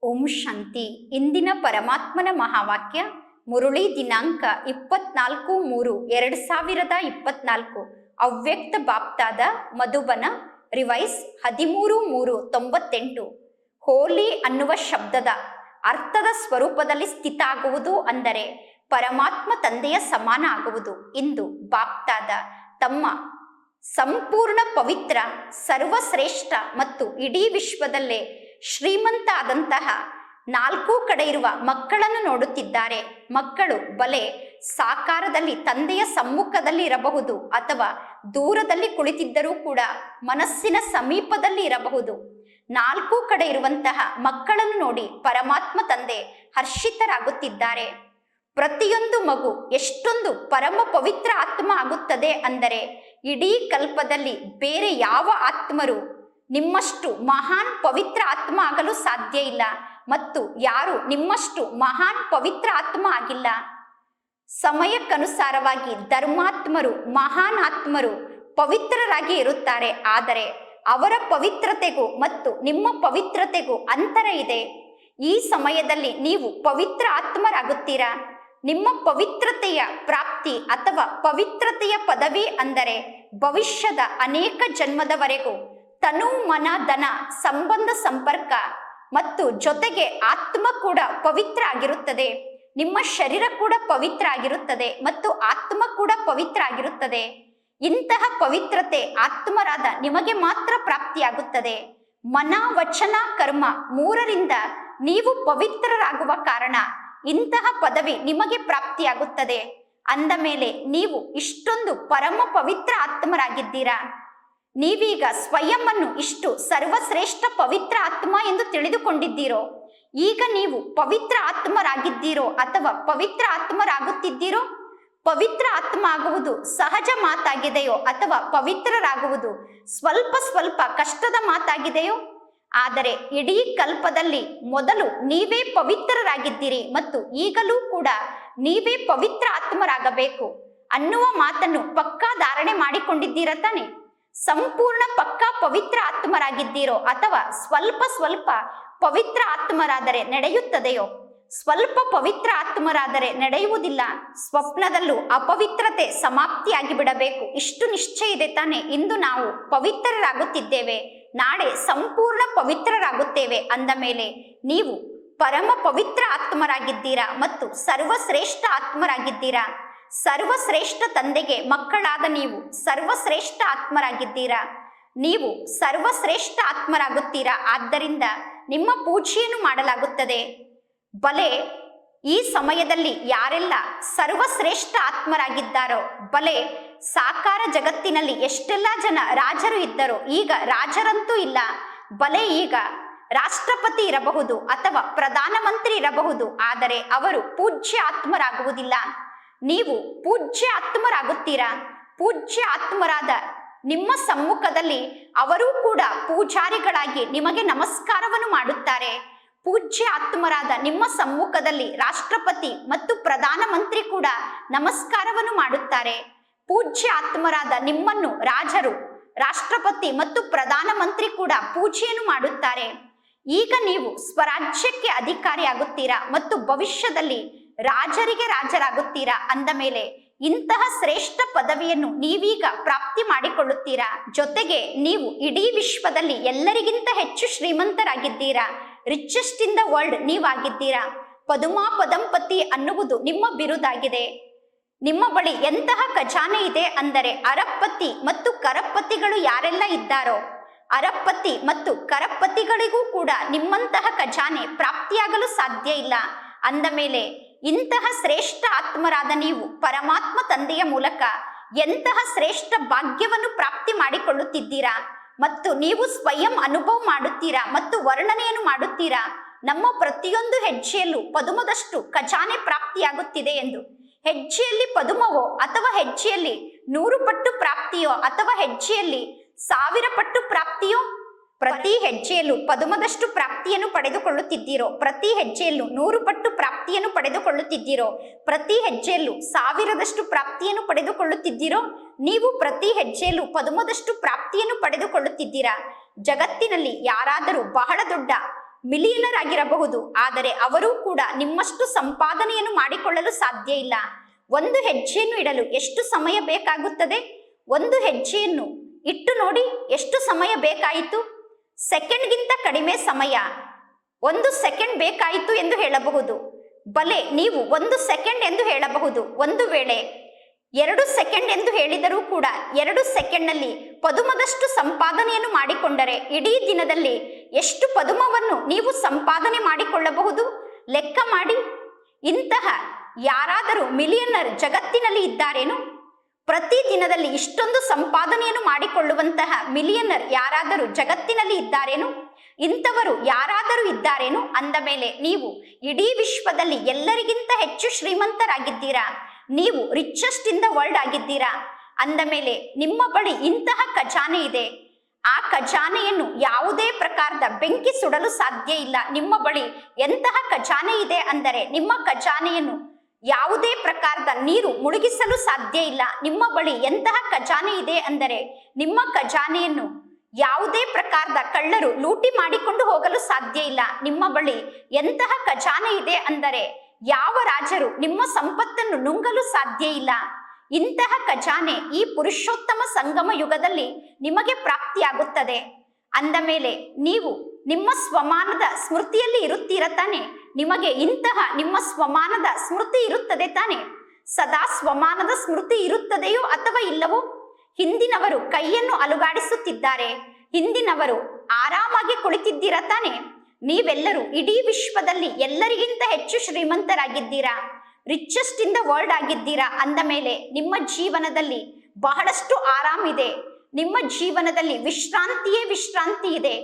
ಓಂ ಶಾಂತಿ. ಇಂದಿನ ಪರಮಾತ್ಮನ ಮಹಾವಾಕ್ಯ ಮುರುಳಿ ದಿನಾಂಕ 24/3/2024 ಅವ್ಯಕ್ತ ಬಾಪ್ತಾದ ಮಧುಬನ ರಿವೈಸ್ 13/3/98. ಹೋಲಿ ಅನ್ನುವ ಶಬ್ದದ ಅರ್ಥದ ಸ್ವರೂಪದಲ್ಲಿ ಸ್ಥಿತ ಆಗುವುದು ಅಂದರೆ ಪರಮಾತ್ಮ ತಂದೆಯ ಸಮಾನ ಆಗುವುದು. ಇಂದು ಬಾಪ್ತಾದ ತಮ್ಮ ಸಂಪೂರ್ಣ ಪವಿತ್ರ ಸರ್ವಶ್ರೇಷ್ಠ ಮತ್ತು ಇಡೀ ವಿಶ್ವದಲ್ಲೇ ಶ್ರೀಮಂತ ಆದಂತಹ 4 ಕಡೆ ಇರುವ ಮಕ್ಕಳನ್ನು ನೋಡುತ್ತಿದ್ದಾರೆ. ಮಕ್ಕಳು ಬಲೆ ಸಾಕಾರದಲ್ಲಿ ತಂದೆಯ ಸಮ್ಮುಖದಲ್ಲಿ ಇರಬಹುದು ಅಥವಾ ದೂರದಲ್ಲಿ ಕುಳಿತಿದ್ದರೂ ಕೂಡ ಮನಸ್ಸಿನ ಸಮೀಪದಲ್ಲಿ ಇರಬಹುದು. 4 ಕಡೆ ಇರುವಂತಹ ಮಕ್ಕಳನ್ನು ನೋಡಿ ಪರಮಾತ್ಮ ತಂದೆ ಹರ್ಷಿತರಾಗುತ್ತಿದ್ದಾರೆ. ಪ್ರತಿಯೊಂದು ಮಗು ಎಷ್ಟೊಂದು ಪರಮ ಪವಿತ್ರ ಆತ್ಮ ಆಗುತ್ತದೆ ಅಂದರೆ ಇಡೀ ಕಲ್ಪದಲ್ಲಿ ಬೇರೆ ಯಾವ ಆತ್ಮರು ನಿಮ್ಮಷ್ಟು ಮಹಾನ್ ಪವಿತ್ರ ಆತ್ಮ ಆಗಲು ಸಾಧ್ಯ ಇಲ್ಲ ಮತ್ತು ಯಾರು ನಿಮ್ಮಷ್ಟು ಮಹಾನ್ ಪವಿತ್ರ ಆತ್ಮ ಆಗಿಲ್ಲ. ಸಮಯಕ್ಕನುಸಾರವಾಗಿ ಧರ್ಮಾತ್ಮರು ಮಹಾನ್ ಆತ್ಮರು ಪವಿತ್ರರಾಗಿ ಇರುತ್ತಾರೆ. ಆದರೆ ಅವರ ಪವಿತ್ರತೆಗೂ ಮತ್ತು ನಿಮ್ಮ ಪವಿತ್ರತೆಗೂ ಅಂತರ ಇದೆ. ಈ ಸಮಯದಲ್ಲಿ ನೀವು ಪವಿತ್ರ ಆತ್ಮರಾಗುತ್ತೀರಾ. ನಿಮ್ಮ ಪವಿತ್ರತೆಯ ಪ್ರಾಪ್ತಿ ಅಥವಾ ಪವಿತ್ರತೆಯ ಪದವಿ ಅಂದರೆ ಭವಿಷ್ಯದ ಅನೇಕ ಜನ್ಮದವರೆಗೂ ತನು ಮನ ಧನ ಸಂಬಂಧ ಸಂಪರ್ಕ ಮತ್ತು ಜೊತೆಗೆ ಆತ್ಮ ಕೂಡ ಪವಿತ್ರ ಆಗಿರುತ್ತದೆ. ನಿಮ್ಮ ಶರೀರ ಕೂಡ ಪವಿತ್ರ ಆಗಿರುತ್ತದೆ ಮತ್ತು ಆತ್ಮ ಕೂಡ ಪವಿತ್ರ ಆಗಿರುತ್ತದೆ. ಇಂತಹ ಪವಿತ್ರತೆ ಆತ್ಮರಾದ ನಿಮಗೆ ಮಾತ್ರ ಪ್ರಾಪ್ತಿಯಾಗುತ್ತದೆ. ಮನ ವಚನ ಕರ್ಮ 3ರಿಂದ ನೀವು ಪವಿತ್ರರಾಗುವ ಕಾರಣ ಇಂತಹ ಪದವಿ ನಿಮಗೆ ಪ್ರಾಪ್ತಿಯಾಗುತ್ತದೆ. ಅಂದ ಮೇಲೆ ನೀವು ಇಷ್ಟೊಂದು ಪರಮ ಪವಿತ್ರ ಆತ್ಮರಾಗಿದ್ದೀರಾ. ನೀವೀಗ ಸ್ವಯಂ ಅನ್ನು ಇಷ್ಟು ಸರ್ವಶ್ರೇಷ್ಠ ಪವಿತ್ರ ಆತ್ಮ ಎಂದು ತಿಳಿದುಕೊಂಡಿದ್ದೀರೋ. ಈಗ ನೀವು ಪವಿತ್ರ ಆತ್ಮರಾಗಿದ್ದೀರೋ ಅಥವಾ ಪವಿತ್ರ ಆತ್ಮರಾಗುತ್ತಿದ್ದೀರೋ. ಪವಿತ್ರ ಆತ್ಮ ಆಗುವುದು ಸಹಜ ಮಾತಾಗಿದೆಯೋ ಅಥವಾ ಪವಿತ್ರರಾಗುವುದು ಸ್ವಲ್ಪ ಕಷ್ಟದ ಮಾತಾಗಿದೆಯೋ. ಆದರೆ ಇಡೀ ಕಲ್ಪದಲ್ಲಿ ಮೊದಲು ನೀವೇ ಪವಿತ್ರರಾಗಿದ್ದೀರಿ ಮತ್ತು ಈಗಲೂ ಕೂಡ ನೀವೇ ಪವಿತ್ರ ಆತ್ಮರಾಗಬೇಕು ಅನ್ನುವ ಮಾತನ್ನು ಪಕ್ಕಾ ಧಾರಣೆ ಮಾಡಿಕೊಂಡಿದ್ದೀರ ತಾನೆ. ಸಂಪೂರ್ಣ ಪಕ್ಕಾ ಪವಿತ್ರ ಆತ್ಮರಾಗಿದ್ದೀರೋ ಅಥವಾ ಸ್ವಲ್ಪ ಪವಿತ್ರ ಆತ್ಮರಾದರೆ ನಡೆಯುತ್ತದೆಯೋ. ಸ್ವಲ್ಪ ಪವಿತ್ರ ಆತ್ಮರಾದರೆ ನಡೆಯುವುದಿಲ್ಲ. ಸ್ವಪ್ನದಲ್ಲೂ ಅಪವಿತ್ರತೆ ಸಮಾಪ್ತಿಯಾಗಿ ಬಿಡಬೇಕು. ಇಷ್ಟು ನಿಶ್ಚಯ ಇದೆ ತಾನೆ. ಇಂದು ನಾವು ಪವಿತ್ರರಾಗುತ್ತಿದ್ದೇವೆ, ನಾಳೆ ಸಂಪೂರ್ಣ ಪವಿತ್ರರಾಗುತ್ತೇವೆ ಅಂದ ಮೇಲೆ ನೀವು ಪರಮ ಪವಿತ್ರ ಆತ್ಮರಾಗಿದ್ದೀರಾ ಮತ್ತು ಸರ್ವಶ್ರೇಷ್ಠ ಆತ್ಮರಾಗಿದ್ದೀರಾ. ಸರ್ವಶ್ರೇಷ್ಠ ತಂದೆಗೆ ಮಕ್ಕಳಾದ ನೀವು ಸರ್ವಶ್ರೇಷ್ಠ ಆತ್ಮರಾಗಿದ್ದೀರಾ. ನೀವು ಸರ್ವಶ್ರೇಷ್ಠ ಆತ್ಮರಾಗುತ್ತೀರಾ. ಆದ್ದರಿಂದ ನಿಮ್ಮ ಪೂಜೆಯನ್ನು ಮಾಡಲಾಗುತ್ತದೆ. ಬಲೆ ಈ ಸಮಯದಲ್ಲಿ ಯಾರೆಲ್ಲ ಸರ್ವಶ್ರೇಷ್ಠ ಆತ್ಮರಾಗಿದ್ದಾರೋ, ಬಲೆ ಸಾಕಾರ ಜಗತ್ತಿನಲ್ಲಿ ಎಷ್ಟೆಲ್ಲ ಜನ ರಾಜರು ಇದ್ದರೋ ಈಗ ರಾಜರಂತೂ ಇಲ್ಲ. ಬಲೆ ಈಗ ರಾಷ್ಟ್ರಪತಿ ಇರಬಹುದು ಅಥವಾ ಪ್ರಧಾನಮಂತ್ರಿ ಇರಬಹುದು, ಆದರೆ ಅವರು ಪೂಜ್ಯ ಆತ್ಮರಾಗುವುದಿಲ್ಲ. ನೀವು ಪೂಜ್ಯ ಆತ್ಮರಾಗುತ್ತೀರಾ. ಪೂಜ್ಯ ಆತ್ಮರಾದ ನಿಮ್ಮ ಸಮ್ಮುಖದಲ್ಲಿ ಅವರೂ ಕೂಡ ಪೂಜಾರಿಗಳಾಗಿ ನಿಮಗೆ ನಮಸ್ಕಾರವನ್ನು ಮಾಡುತ್ತಾರೆ. ಪೂಜ್ಯ ಆತ್ಮರಾದ ನಿಮ್ಮ ಸಮ್ಮುಖದಲ್ಲಿ ರಾಷ್ಟ್ರಪತಿ ಮತ್ತು ಪ್ರಧಾನಮಂತ್ರಿ ಕೂಡ ನಮಸ್ಕಾರವನ್ನು ಮಾಡುತ್ತಾರೆ. ಪೂಜ್ಯ ಆತ್ಮರಾದ ನಿಮ್ಮನ್ನು ರಾಜರು, ರಾಷ್ಟ್ರಪತಿ ಮತ್ತು ಪ್ರಧಾನಮಂತ್ರಿ ಕೂಡ ಪೂಜೆಯನ್ನು ಮಾಡುತ್ತಾರೆ. ಈಗ ನೀವು ಸ್ವರಾಜ್ಯಕ್ಕೆ ಅಧಿಕಾರಿಯಾಗುತ್ತೀರಾ ಮತ್ತು ಭವಿಷ್ಯದಲ್ಲಿ ರಾಜರಿಗೆ ರಾಜರಾಗುತ್ತೀರಾ. ಅಂದ ಮೇಲೆ ಇಂತಹ ಶ್ರೇಷ್ಠ ಪದವಿಯನ್ನು ನೀವೀಗ ಪ್ರಾಪ್ತಿ ಮಾಡಿಕೊಳ್ಳುತ್ತೀರಾ. ಜೊತೆಗೆ ನೀವು ಇಡೀ ವಿಶ್ವದಲ್ಲಿ ಎಲ್ಲರಿಗಿಂತ ಹೆಚ್ಚು ಶ್ರೀಮಂತರಾಗಿದ್ದೀರಾ. ರಿಚೆಸ್ಟ್ ಇನ್ ದ ವರ್ಲ್ಡ್ ನೀವಾಗಿದ್ದೀರಾ. ಪದುಮಾ ಪದಂಪತಿ ಅನ್ನುವುದು ನಿಮ್ಮ ಬಿರುದಾಗಿದೆ. ನಿಮ್ಮ ಬಳಿ ಎಂತಹ ಖಜಾನೆ ಇದೆ ಅಂದರೆ ಅರಪ್ಪತಿ ಮತ್ತು ಕರಪ್ಪತಿಗಳು ಯಾರೆಲ್ಲ ಇದ್ದಾರೋ, ಅರಪ್ಪತಿ ಮತ್ತು ಕರಪ್ಪತಿಗಳಿಗೂ ಕೂಡ ನಿಮ್ಮಂತಹ ಖಜಾನೆ ಪ್ರಾಪ್ತಿಯಾಗಲು ಸಾಧ್ಯ ಇಲ್ಲ. ಅಂದ ಮೇಲೆ ಇಂತಹ ಶ್ರೇಷ್ಠ ಆತ್ಮರಾದ ನೀವು ಪರಮಾತ್ಮ ತಂದೆಯ ಮೂಲಕ ಎಂತಹ ಶ್ರೇಷ್ಠ ಭಾಗ್ಯವನ್ನು ಪ್ರಾಪ್ತಿ ಮಾಡಿಕೊಳ್ಳುತ್ತಿದ್ದೀರಾ ಮತ್ತು ನೀವು ಸ್ವಯಂ ಅನುಭವ ಮಾಡುತ್ತೀರಾ ಮತ್ತು ವರ್ಣನೆಯನ್ನು ಮಾಡುತ್ತೀರಾ. ನಮ್ಮ ಪ್ರತಿಯೊಂದು ಹೆಜ್ಜೆಯಲ್ಲೂ ಪದುಮದಷ್ಟು ಖಜಾನೆ ಪ್ರಾಪ್ತಿಯಾಗುತ್ತಿದೆ ಎಂದು. ಹೆಜ್ಜೆಯಲ್ಲಿ ಪದುಮವೋ ಅಥವಾ ಹೆಜ್ಜೆಯಲ್ಲಿ 100 ಪಟ್ಟು ಪ್ರಾಪ್ತಿಯೋ ಅಥವಾ ಹೆಜ್ಜೆಯಲ್ಲಿ 1000 ಪಟ್ಟು ಪ್ರಾಪ್ತಿಯೋ. ಪ್ರತಿ ಹೆಜ್ಜೆಯಲ್ಲೂ ಪದುಮದಷ್ಟು ಪ್ರಾಪ್ತಿಯನ್ನು ಪಡೆದುಕೊಳ್ಳುತ್ತಿದ್ದೀರೋ. ಪ್ರತಿ ಹೆಜ್ಜೆಯಲ್ಲೂ 100 ಪಟ್ಟು ಪ್ರಾಪ್ತಿಯನ್ನು ಪಡೆದುಕೊಳ್ಳುತ್ತಿದ್ದೀರೋ. ಪ್ರತಿ ಹೆಜ್ಜೆಯಲ್ಲೂ 1000ದಷ್ಟು ಪ್ರಾಪ್ತಿಯನ್ನು ಪಡೆದುಕೊಳ್ಳುತ್ತಿದ್ದೀರೋ. ನೀವು ಪ್ರತಿ ಹೆಜ್ಜೆಯಲ್ಲೂ ಪದುಮದಷ್ಟು ಪ್ರಾಪ್ತಿಯನ್ನು ಪಡೆದುಕೊಳ್ಳುತ್ತಿದ್ದೀರಾ. ಜಗತ್ತಿನಲ್ಲಿ ಯಾರಾದರೂ ಬಹಳ ದೊಡ್ಡ ಮಿಲಿಯನರ್ ಆಗಿರಬಹುದು, ಆದರೆ ಅವರೂ ಕೂಡ ನಿಮ್ಮಷ್ಟು ಸಂಪಾದನೆಯನ್ನು ಮಾಡಿಕೊಳ್ಳಲು ಸಾಧ್ಯ ಇಲ್ಲ. ಒಂದು ಹೆಜ್ಜೆಯನ್ನು ಇಡಲು ಎಷ್ಟು ಸಮಯ ಬೇಕಾಗುತ್ತದೆ? ಒಂದು ಹೆಜ್ಜೆಯನ್ನು ಇಟ್ಟು ನೋಡಿ ಎಷ್ಟು ಸಮಯ ಬೇಕಾಯಿತು? ಸೆಕೆಂಡ್ಗಿಂತ ಕಡಿಮೆ ಸಮಯ, 1 ಸೆಕೆಂಡ್ ಬೇಕಾಯಿತು ಎಂದು ಹೇಳಬಹುದು. ಬಲೆ ನೀವು 1 ಸೆಕೆಂಡ್ ಎಂದು ಹೇಳಬಹುದು. ಒಂದು ವೇಳೆ 2 ಸೆಕೆಂಡ್ ಎಂದು ಹೇಳಿದರೂ ಕೂಡ 2 ಸೆಕೆಂಡ್ನಲ್ಲಿ ಪದುಮದಷ್ಟು ಸಂಪಾದನೆಯನ್ನು ಮಾಡಿಕೊಂಡರೆ ಇಡೀ ದಿನದಲ್ಲಿ ಎಷ್ಟು ಪದುಮವನ್ನು ನೀವು ಸಂಪಾದನೆ ಮಾಡಿಕೊಳ್ಳಬಹುದು? ಲೆಕ್ಕ ಮಾಡಿ. ಇಂತಹ ಯಾರಾದರೂ ಮಿಲಿಯನರ್ ಜಗತ್ತಿನಲ್ಲಿ ಇದ್ದಾರೇನು? ಪ್ರತಿ ದಿನದಲ್ಲಿ ಇಷ್ಟೊಂದು ಸಂಪಾದನೆಯನ್ನು ಮಾಡಿಕೊಳ್ಳುವಂತಹ ಮಿಲಿಯನರ್ ಯಾರಾದರೂ ಜಗತ್ತಿನಲ್ಲಿ ಇದ್ದಾರೇನು? ಇಂಥವರು ಯಾರಾದರೂ ಇದ್ದಾರೇನು? ಅಂದ ಮೇಲೆ ನೀವು ಇಡೀ ವಿಶ್ವದಲ್ಲಿ ಎಲ್ಲರಿಗಿಂತ ಹೆಚ್ಚು ಶ್ರೀಮಂತರಾಗಿದ್ದೀರಾ. ನೀವು ರಿಚೆಸ್ಟ್ ಇನ್ ದ ವರ್ಲ್ಡ್ ಆಗಿದ್ದೀರಾ. ಅಂದ ಮೇಲೆ ನಿಮ್ಮ ಬಳಿ ಇಂತಹ ಖಜಾನೆ ಇದೆ. ಆ ಖಜಾನೆಯನ್ನು ಯಾವುದೇ ಪ್ರಕಾರದ ಬೆಂಕಿ ಸುಡಲು ಸಾಧ್ಯ ಇಲ್ಲ. ನಿಮ್ಮ ಬಳಿ ಎಂತಹ ಖಜಾನೆ ಇದೆ ಅಂದರೆ ನಿಮ್ಮ ಖಜಾನೆಯನ್ನು ಯಾವುದೇ ಪ್ರಕಾರದ ನೀರು ಮುಳುಗಿಸಲು ಸಾಧ್ಯ ಇಲ್ಲ. ನಿಮ್ಮ ಬಳಿ ಎಂತಹ ಖಜಾನೆ ಇದೆ ಅಂದರೆ ನಿಮ್ಮ ಖಜಾನೆಯನ್ನು ಯಾವುದೇ ಪ್ರಕಾರದ ಕಳ್ಳರು ಲೂಟಿ ಮಾಡಿಕೊಂಡು ಹೋಗಲು ಸಾಧ್ಯ ಇಲ್ಲ. ನಿಮ್ಮ ಬಳಿ ಎಂತಹ ಖಜಾನೆ ಇದೆ ಅಂದರೆ ಯಾವ ರಾಜರು ನಿಮ್ಮ ಸಂಪತ್ತನ್ನು ನುಂಗಲು ಸಾಧ್ಯ ಇಲ್ಲ. ಇಂತಹ ಖಜಾನೆ ಈ ಪುರುಷೋತ್ತಮ ಸಂಗಮ ಯುಗದಲ್ಲಿ ನಿಮಗೆ ಪ್ರಾಪ್ತಿಯಾಗುತ್ತದೆ. ಅಂದ ಮೇಲೆ ನೀವು ನಿಮ್ಮ ಸ್ವಮಾನದ ಸ್ಮೃತಿಯಲ್ಲಿ ಇರುತ್ತೀರ ತಾನೆ? ನಿಮಗೆ ಇಂತಹ ನಿಮ್ಮ ಸ್ವಮಾನದ ಸ್ಮೃತಿ ಇರುತ್ತದೆ ತಾನೆ? ಸದಾ ಸ್ವಮಾನದ ಸ್ಮೃತಿ ಇರುತ್ತದೆಯೋ ಅಥವಾ ಇಲ್ಲವೋ? ಹಿಂದಿನವರು ಕೈಯನ್ನು ಅಲುಗಾಡಿಸುತ್ತಿದ್ದಾರೆ, ಹಿಂದಿನವರು ಆರಾಮಾಗಿ ಕುಳಿತಿದ್ದೀರಾ ತಾನೆ? ನೀವೆಲ್ಲರೂ ಇಡೀ ವಿಶ್ವದಲ್ಲಿ ಎಲ್ಲರಿಗಿಂತ ಹೆಚ್ಚು ಶ್ರೀಮಂತರಾಗಿದ್ದೀರಾ, ರಿಚೆಸ್ಟ್ ಇನ್ ದ ವರ್ಲ್ಡ್ ಆಗಿದ್ದೀರಾ. ಅಂದ ಮೇಲೆ ನಿಮ್ಮ ಜೀವನದಲ್ಲಿ ಬಹಳಷ್ಟು ಆರಾಮಿದೆ. ನಿಮ್ಮ ಜೀವನದಲ್ಲಿ ವಿಶ್ರಾಂತಿಯೇ ವಿಶ್ರಾಂತಿ ಇದೆ.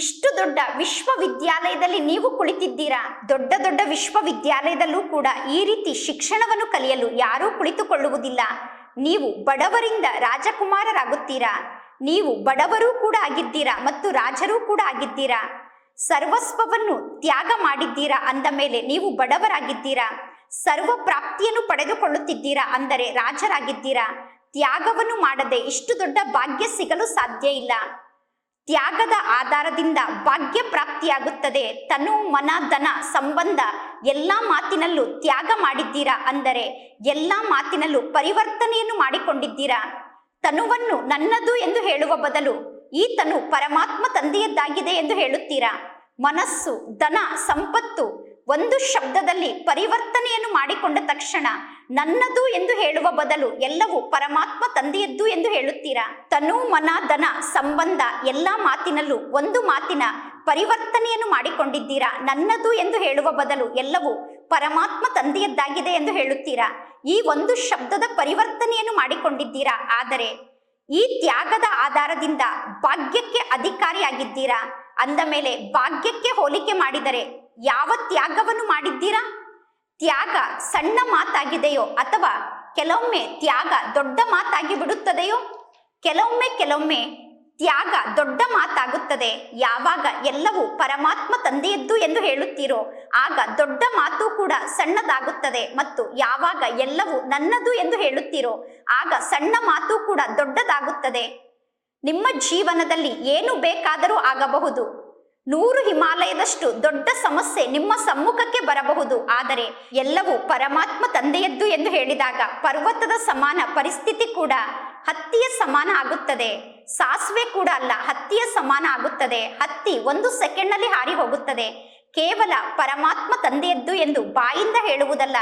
ಇಷ್ಟು ದೊಡ್ಡ ವಿಶ್ವವಿದ್ಯಾಲಯದಲ್ಲಿ ನೀವು ಕುಳಿತಿದ್ದೀರಾ. ದೊಡ್ಡ ದೊಡ್ಡ ವಿಶ್ವವಿದ್ಯಾಲಯದಲ್ಲೂ ಕೂಡ ಈ ರೀತಿ ಶಿಕ್ಷಣವನ್ನು ಕಲಿಯಲು ಯಾರೂ ಕುಳಿತುಕೊಳ್ಳುವುದಿಲ್ಲ. ನೀವು ಬಡವರಿಂದ ರಾಜಕುಮಾರರಾಗುತ್ತೀರಾ. ನೀವು ಬಡವರೂ ಕೂಡ ಆಗಿದ್ದೀರಾ ಮತ್ತು ರಾಜರೂ ಕೂಡ ಆಗಿದ್ದೀರಾ. ಸರ್ವಸ್ವವನ್ನು ತ್ಯಾಗ ಮಾಡಿದ್ದೀರಾ. ಅಂದ ಮೇಲೆ ನೀವು ಬಡವರಾಗಿದ್ದೀರಾ. ಸರ್ವ ಪ್ರಾಪ್ತಿಯನ್ನು ಪಡೆದುಕೊಳ್ಳುತ್ತಿದ್ದೀರಾ ಅಂದರೆ ರಾಜರಾಗಿದ್ದೀರಾ. ತ್ಯಾಗವನ್ನು ಮಾಡದೆ ಇಷ್ಟು ದೊಡ್ಡ ಭಾಗ್ಯ ಸಿಗಲು ಸಾಧ್ಯ ಇಲ್ಲ. ತ್ಯಾಗದ ಆಧಾರದಿಂದ ಭಾಗ್ಯ ಪ್ರಾಪ್ತಿಯಾಗುತ್ತದೆ. ತನು ಮನ ಧನ ಸಂಬಂಧ ಎಲ್ಲ ಮಾತಿನಲ್ಲೂ ತ್ಯಾಗ ಮಾಡಿದ್ದೀರಾ ಅಂದರೆ ಎಲ್ಲ ಮಾತಿನಲ್ಲೂ ಪರಿವರ್ತನೆಯನ್ನು ಮಾಡಿಕೊಂಡಿದ್ದೀರಾ. ತನುವನ್ನು ನನ್ನದು ಎಂದು ಹೇಳುವ ಬದಲು ಈ ತನು ಪರಮಾತ್ಮ ತಂದೆಯದ್ದಾಗಿದೆ ಎಂದು ಹೇಳುತ್ತೀರಾ. ಮನಸ್ಸು, ಧನ, ಸಂಪತ್ತು ಒಂದು ಶಬ್ದದಲ್ಲಿ ಪರಿವರ್ತನೆಯನ್ನು ಮಾಡಿಕೊಂಡ ತಕ್ಷಣ ನನ್ನದು ಎಂದು ಹೇಳುವ ಬದಲು ಎಲ್ಲವೂ ಪರಮಾತ್ಮ ತಂದೆಯದ್ದು ಎಂದು ಹೇಳುತ್ತೀರಾ. ತನು ಮನ ಧನ ಸಂಬಂಧ ಎಲ್ಲ ಮಾತಿನಲ್ಲೂ ಒಂದು ಮಾತಿನ ಪರಿವರ್ತನೆಯನ್ನು ಮಾಡಿಕೊಂಡಿದ್ದೀರಾ. ನನ್ನದು ಎಂದು ಹೇಳುವ ಬದಲು ಎಲ್ಲವೂ ಪರಮಾತ್ಮ ತಂದೆಯದ್ದಾಗಿದೆ ಎಂದು ಹೇಳುತ್ತೀರಾ. ಈ ಒಂದು ಶಬ್ದದ ಪರಿವರ್ತನೆಯನ್ನು ಮಾಡಿಕೊಂಡಿದ್ದೀರಾ. ಆದರೆ ಈ ತ್ಯಾಗದ ಆಧಾರದಿಂದ ಭಾಗ್ಯಕ್ಕೆ ಅಧಿಕಾರಿಯಾಗಿದ್ದೀರಾ. ಅಂದ ಮೇಲೆ ಭಾಗ್ಯಕ್ಕೆ ಹೋಲಿಕೆ ಮಾಡಿದರೆ ಯಾವ ತ್ಯಾಗವನ್ನು ಮಾಡಿದ್ದೀರಾ? ತ್ಯಾಗ ಸಣ್ಣ ಮಾತಾಗಿದೆಯೋ ಅಥವಾ ಕೆಲವೊಮ್ಮೆ ತ್ಯಾಗ ದೊಡ್ಡ ಮಾತಾಗಿ ಬಿಡುತ್ತದೆಯೋ? ಕೆಲವೊಮ್ಮೆ ತ್ಯಾಗ ದೊಡ್ಡ ಮಾತಾಗುತ್ತದೆ. ಯಾವಾಗ ಎಲ್ಲವೂ ಪರಮಾತ್ಮ ತಂದೆಯದ್ದು ಎಂದು ಹೇಳುತ್ತೀರೋ ಆಗ ದೊಡ್ಡ ಮಾತು ಕೂಡ ಸಣ್ಣದಾಗುತ್ತದೆ. ಮತ್ತು ಯಾವಾಗ ಎಲ್ಲವೂ ನನ್ನದು ಎಂದು ಹೇಳುತ್ತೀರೋ ಆಗ ಸಣ್ಣ ಮಾತು ಕೂಡ ದೊಡ್ಡದಾಗುತ್ತದೆ. ನಿಮ್ಮ ಜೀವನದಲ್ಲಿ ಏನು ಬೇಕಾದರೂ ಆಗಬಹುದು. 100 ಹಿಮಾಲಯದಷ್ಟು ದೊಡ್ಡ ಸಮಸ್ಯೆ ನಿಮ್ಮ ಸಮ್ಮುಖಕ್ಕೆ ಬರಬಹುದು. ಆದರೆ ಎಲ್ಲವೂ ಪರಮಾತ್ಮ ತಂದೆಯದ್ದು ಎಂದು ಹೇಳಿದಾಗ ಪರ್ವತದ ಸಮಾನ ಪರಿಸ್ಥಿತಿ ಕೂಡ ಹತ್ತಿಯ ಸಮಾನ ಆಗುತ್ತದೆ. ಸಾಸಿವೆ ಕೂಡ ಅಲ್ಲ, ಹತ್ತಿಯ ಸಮಾನ ಆಗುತ್ತದೆ. ಹತ್ತಿ 1 ಸೆಕೆಂಡ್ನಲ್ಲಿ ಹಾರಿ ಹೋಗುತ್ತದೆ. ಕೇವಲ ಪರಮಾತ್ಮ ತಂದೆಯದ್ದು ಎಂದು ಬಾಯಿಂದ ಹೇಳುವುದಲ್ಲ,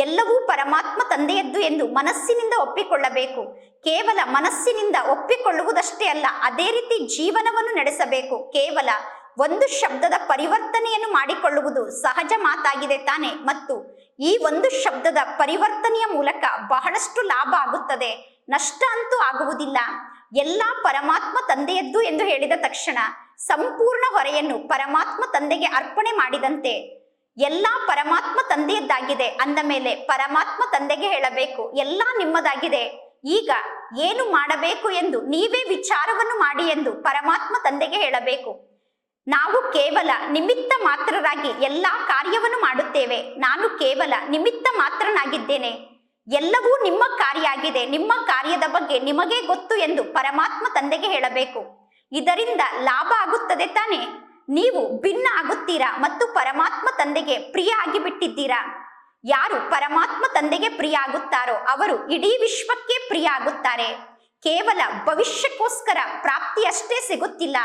ಎಲ್ಲವೂ ಪರಮಾತ್ಮ ತಂದೆಯದ್ದು ಎಂದು ಮನಸ್ಸಿನಿಂದ ಒಪ್ಪಿಕೊಳ್ಳಬೇಕು. ಕೇವಲ ಮನಸ್ಸಿನಿಂದ ಒಪ್ಪಿಕೊಳ್ಳುವುದಷ್ಟೇ ಅಲ್ಲ, ಅದೇ ರೀತಿ ಜೀವನವನ್ನು ನಡೆಸಬೇಕು. ಕೇವಲ ಒಂದು ಶಬ್ದದ ಪರಿವರ್ತನೆಯನ್ನು ಮಾಡಿಕೊಳ್ಳುವುದು ಸಹಜ ಮಾತಾಗಿದೆ ತಾನೆ? ಮತ್ತು ಈ ಒಂದು ಶಬ್ದದ ಪರಿವರ್ತನೆಯ ಮೂಲಕ ಬಹಳಷ್ಟು ಲಾಭ ಆಗುತ್ತದೆ, ನಷ್ಟ ಅಂತೂ ಆಗುವುದಿಲ್ಲ. ಎಲ್ಲ ಪರಮಾತ್ಮ ತಂದೆಯದ್ದು ಎಂದು ಹೇಳಿದ ತಕ್ಷಣ ಸಂಪೂರ್ಣ ಹೊರೆಯನ್ನು ಪರಮಾತ್ಮ ತಂದೆಗೆ ಅರ್ಪಣೆ ಮಾಡಿದಂತೆ. ಎಲ್ಲ ಪರಮಾತ್ಮ ತಂದೆಯದ್ದಾಗಿದೆ ಅಂದ ಮೇಲೆ ಪರಮಾತ್ಮ ತಂದೆಗೆ ಹೇಳಬೇಕು, ಎಲ್ಲ ನಿಮ್ಮದಾಗಿದೆ, ಈಗ ಏನು ಮಾಡಬೇಕು ಎಂದು ನೀವೇ ವಿಚಾರವನ್ನು ಮಾಡಿ ಎಂದು ಪರಮಾತ್ಮ ತಂದೆಗೆ ಹೇಳಬೇಕು. ನಾವು ಕೇವಲ ನಿಮಿತ್ತ ಮಾತ್ರರಾಗಿ ಎಲ್ಲ ಕಾರ್ಯವನ್ನು ಮಾಡುತ್ತೇವೆ. ನಾನು ಕೇವಲ ನಿಮಿತ್ತ ಮಾತ್ರನಾಗಿದ್ದೇನೆ, ಎಲ್ಲವೂ ನಿಮ್ಮ ಕಾರ್ಯ ಆಗಿದೆ, ನಿಮ್ಮ ಕಾರ್ಯದ ಬಗ್ಗೆ ನಿಮಗೇ ಗೊತ್ತು ಎಂದು ಪರಮಾತ್ಮ ತಂದೆಗೆ ಹೇಳಬೇಕು. ಇದರಿಂದ ಲಾಭ ಆಗುತ್ತದೆ ತಾನೆ? ನೀವು ಭಿನ್ನ ಆಗುತ್ತೀರಾ ಮತ್ತು ಪರಮಾತ್ಮ ತಂದೆಗೆ ಪ್ರಿಯ ಆಗಿಬಿಟ್ಟಿದ್ದೀರಾ. ಯಾರು ಪರಮಾತ್ಮ ತಂದೆಗೆ ಪ್ರಿಯ ಆಗುತ್ತಾರೋ ಅವರು ಇಡೀ ವಿಶ್ವಕ್ಕೆ ಪ್ರಿಯ ಆಗುತ್ತಾರೆ. ಕೇವಲ ಭವಿಷ್ಯಕ್ಕೋಸ್ಕರ ಪ್ರಾಪ್ತಿ ಅಷ್ಟೇ ಸಿಗುತ್ತಿಲ್ಲ,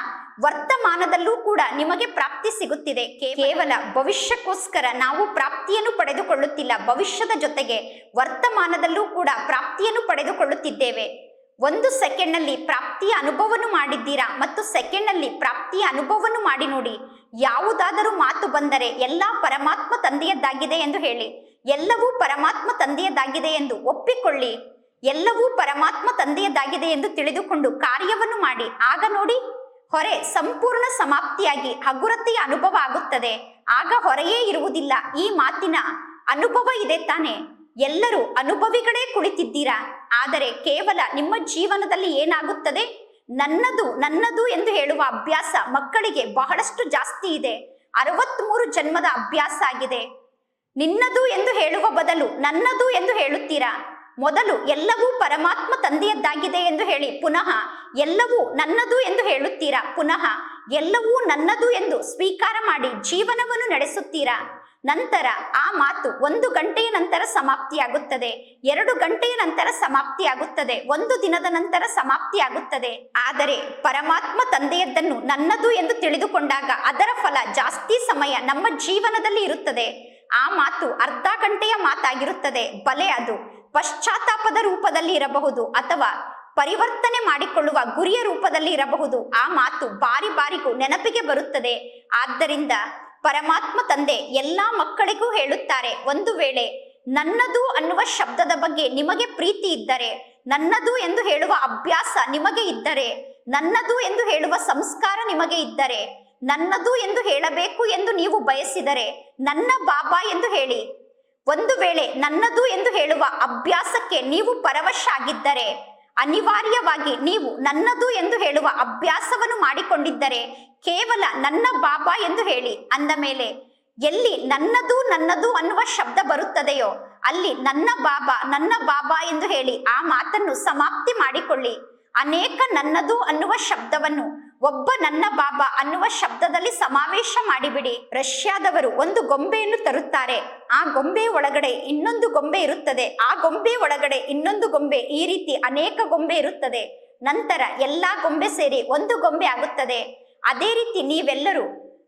ವರ್ತಮಾನದಲ್ಲೂ ಕೂಡ ನಿಮಗೆ ಪ್ರಾಪ್ತಿ ಸಿಗುತ್ತಿದೆ. ಕೇವಲ ಭವಿಷ್ಯಕ್ಕೋಸ್ಕರ ನಾವು ಪ್ರಾಪ್ತಿಯನ್ನು ಪಡೆದುಕೊಳ್ಳುತ್ತಿಲ್ಲ, ಭವಿಷ್ಯದ ಜೊತೆಗೆ ವರ್ತಮಾನದಲ್ಲೂ ಕೂಡ ಪ್ರಾಪ್ತಿಯನ್ನು ಪಡೆದುಕೊಳ್ಳುತ್ತಿದ್ದೇವೆ. 1 ಸೆಕೆಂಡ್ನಲ್ಲಿ ಪ್ರಾಪ್ತಿಯ ಅನುಭವವನ್ನು ಮಾಡಿದ್ದೀರಾ ಮತ್ತು ಸೆಕೆಂಡ್ನಲ್ಲಿ ಪ್ರಾಪ್ತಿಯ ಅನುಭವವನ್ನು ಮಾಡಿ ನೋಡಿ. ಯಾವುದಾದರೂ ಮಾತು ಬಂದರೆ ಎಲ್ಲ ಪರಮಾತ್ಮ ತಂದೆಯದ್ದಾಗಿದೆ ಎಂದು ಹೇಳಿ, ಎಲ್ಲವೂ ಪರಮಾತ್ಮ ತಂದೆಯದ್ದಾಗಿದೆ ಎಂದು ಒಪ್ಪಿಕೊಳ್ಳಿ, ಎಲ್ಲವೂ ಪರಮಾತ್ಮ ತಂದೆಯದ್ದಾಗಿದೆ ಎಂದು ತಿಳಿದುಕೊಂಡು ಕಾರ್ಯವನ್ನು ಮಾಡಿ. ಆಗ ನೋಡಿ ಹೊರೆ ಸಂಪೂರ್ಣ ಸಮಾಪ್ತಿಯಾಗಿ ಹಗುರತೆಯ ಅನುಭವ ಆಗುತ್ತದೆ. ಆಗ ಹೊರೆಯೇ ಇರುವುದಿಲ್ಲ. ಈ ಮಾತಿನ ಅನುಭವ ಇದೆ ತಾನೆ? ಎಲ್ಲರೂ ಅನುಭವಿಗಳೇ ಕುಳಿತಿದ್ದೀರಾ. ಆದರೆ ಕೇವಲ ನಿಮ್ಮ ಜೀವನದಲ್ಲಿ ಏನಾಗುತ್ತದೆ? ನನ್ನದು ನನ್ನದು ಎಂದು ಹೇಳುವ ಅಭ್ಯಾಸ ಮಕ್ಕಳಿಗೆ ಬಹಳಷ್ಟು ಜಾಸ್ತಿ ಇದೆ. 63 ಜನ್ಮದ ಅಭ್ಯಾಸ ಆಗಿದೆ. ನಿನ್ನದು ಎಂದು ಹೇಳುವ ಬದಲು ನನ್ನದು ಎಂದು ಹೇಳುತ್ತೀರಾ. ಮೊದಲು ಎಲ್ಲವೂ ಪರಮಾತ್ಮ ತಂದೆಯದ್ದಾಗಿದೆ ಎಂದು ಹೇಳಿ ಪುನಃ ಎಲ್ಲವೂ ನನ್ನದು ಎಂದು ಹೇಳುತ್ತೀರಾ. ಪುನಃ ಎಲ್ಲವೂ ನನ್ನದು ಎಂದು ಸ್ವೀಕಾರ ಮಾಡಿ ಜೀವನವನ್ನು ನಡೆಸುತ್ತೀರಾ. ನಂತರ ಆ ಮಾತು 1 ಗಂಟೆಯ ನಂತರ ಸಮಾಪ್ತಿಯಾಗುತ್ತದೆ, 2 ಗಂಟೆಯ ನಂತರ ಸಮಾಪ್ತಿಯಾಗುತ್ತದೆ, 1 ದಿನದ ನಂತರ ಸಮಾಪ್ತಿಯಾಗುತ್ತದೆ. ಆದರೆ ಪರಮಾತ್ಮ ತಂದೆಯದ್ದನ್ನು ನನ್ನದು ಎಂದು ತಿಳಿದುಕೊಂಡಾಗ ಅದರ ಫಲ ಜಾಸ್ತಿ ಸಮಯ ನಮ್ಮ ಜೀವನದಲ್ಲಿ ಇರುತ್ತದೆ. ಆ ಮಾತು ಅರ್ಧ ಗಂಟೆಯ ಮಾತಾಗಿರುತ್ತದೆ. ಬಲೆ ಅದು ಪಶ್ಚಾತ್ತಾಪದ ರೂಪದಲ್ಲಿ ಇರಬಹುದು ಅಥವಾ ಪರಿವರ್ತನೆ ಮಾಡಿಕೊಳ್ಳುವ ಗುರಿಯ ರೂಪದಲ್ಲಿ ಇರಬಹುದು. ಆ ಮಾತು ಬಾರಿ ಬಾರಿಗೂ ನೆನಪಿಗೆ ಬರುತ್ತದೆ. ಆದ್ದರಿಂದ ಪರಮಾತ್ಮ ತಂದೆ ಎಲ್ಲಾ ಮಕ್ಕಳಿಗೂ ಹೇಳುತ್ತಾರೆ, ಒಂದು ವೇಳೆ ನನ್ನದು ಅನ್ನುವ ಶಬ್ದದ ಬಗ್ಗೆ ನಿಮಗೆ ಪ್ರೀತಿ ಇದ್ದರೆ, ನನ್ನದು ಎಂದು ಹೇಳುವ ಅಭ್ಯಾಸ ನಿಮಗೆ ಇದ್ದರೆ, ನನ್ನದು ಎಂದು ಹೇಳುವ ಸಂಸ್ಕಾರ ನಿಮಗೆ ಇದ್ದರೆ, ನನ್ನದು ಎಂದು ಹೇಳಬೇಕು ಎಂದು ನೀವು ಬಯಸಿದರೆ ನನ್ನ ಬಾಬಾ ಎಂದು ಹೇಳಿ. ಒಂದು ವೇಳೆ ನನ್ನದು ಎಂದು ಹೇಳುವ ಅಭ್ಯಾಸಕ್ಕೆ ನೀವು ಪರವಶ ಆಗಿದ್ದರೆ, ಅನಿವಾರ್ಯವಾಗಿ ನೀವು ನನ್ನದು ಎಂದು ಹೇಳುವ ಅಭ್ಯಾಸವನ್ನು ಮಾಡಿಕೊಂಡಿದ್ದರೆ ಕೇವಲ ನನ್ನ ಬಾಬಾ ಎಂದು ಹೇಳಿ. ಅಂದ ಮೇಲೆ ಎಲ್ಲಿ ನನ್ನದು ನನ್ನದು ಅನ್ನುವ ಶಬ್ದ ಬರುತ್ತದೆಯೋ ಅಲ್ಲಿ ನನ್ನ ಬಾಬಾ ಎಂದು ಹೇಳಿ ಆ ಮಾತನ್ನು ಸಮಾಪ್ತಿ ಮಾಡಿಕೊಳ್ಳಿ. ಅನೇಕ ನನ್ನದು ಅನ್ನುವ ಶಬ್ದವನ್ನು ಒಬ್ಬ ನನ್ನ ಬಾಬಾ ಅನ್ನುವ ಶಬ್ದದಲ್ಲಿ ಸಮಾವೇಶ ಮಾಡಿಬಿಡಿ. ರಷ್ಯಾದವರು ಒಂದು ಗೊಂಬೆಯನ್ನು ತರುತ್ತಾರೆ, ಆ ಗೊಂಬೆ ಒಳಗಡೆ ಇನ್ನೊಂದು ಗೊಂಬೆ ಇರುತ್ತದೆ, ಆ ಗೊಂಬೆ ಒಳಗಡೆ ಇನ್ನೊಂದು ಗೊಂಬೆ, ಈ ರೀತಿ ಅನೇಕ ಗೊಂಬೆ ಇರುತ್ತದೆ. ನಂತರ ಎಲ್ಲಾ ಗೊಂಬೆ ಸೇರಿ ಒಂದು ಗೊಂಬೆ ಆಗುತ್ತದೆ. ಅದೇ ರೀತಿ ನೀವೆಲ್ಲರೂ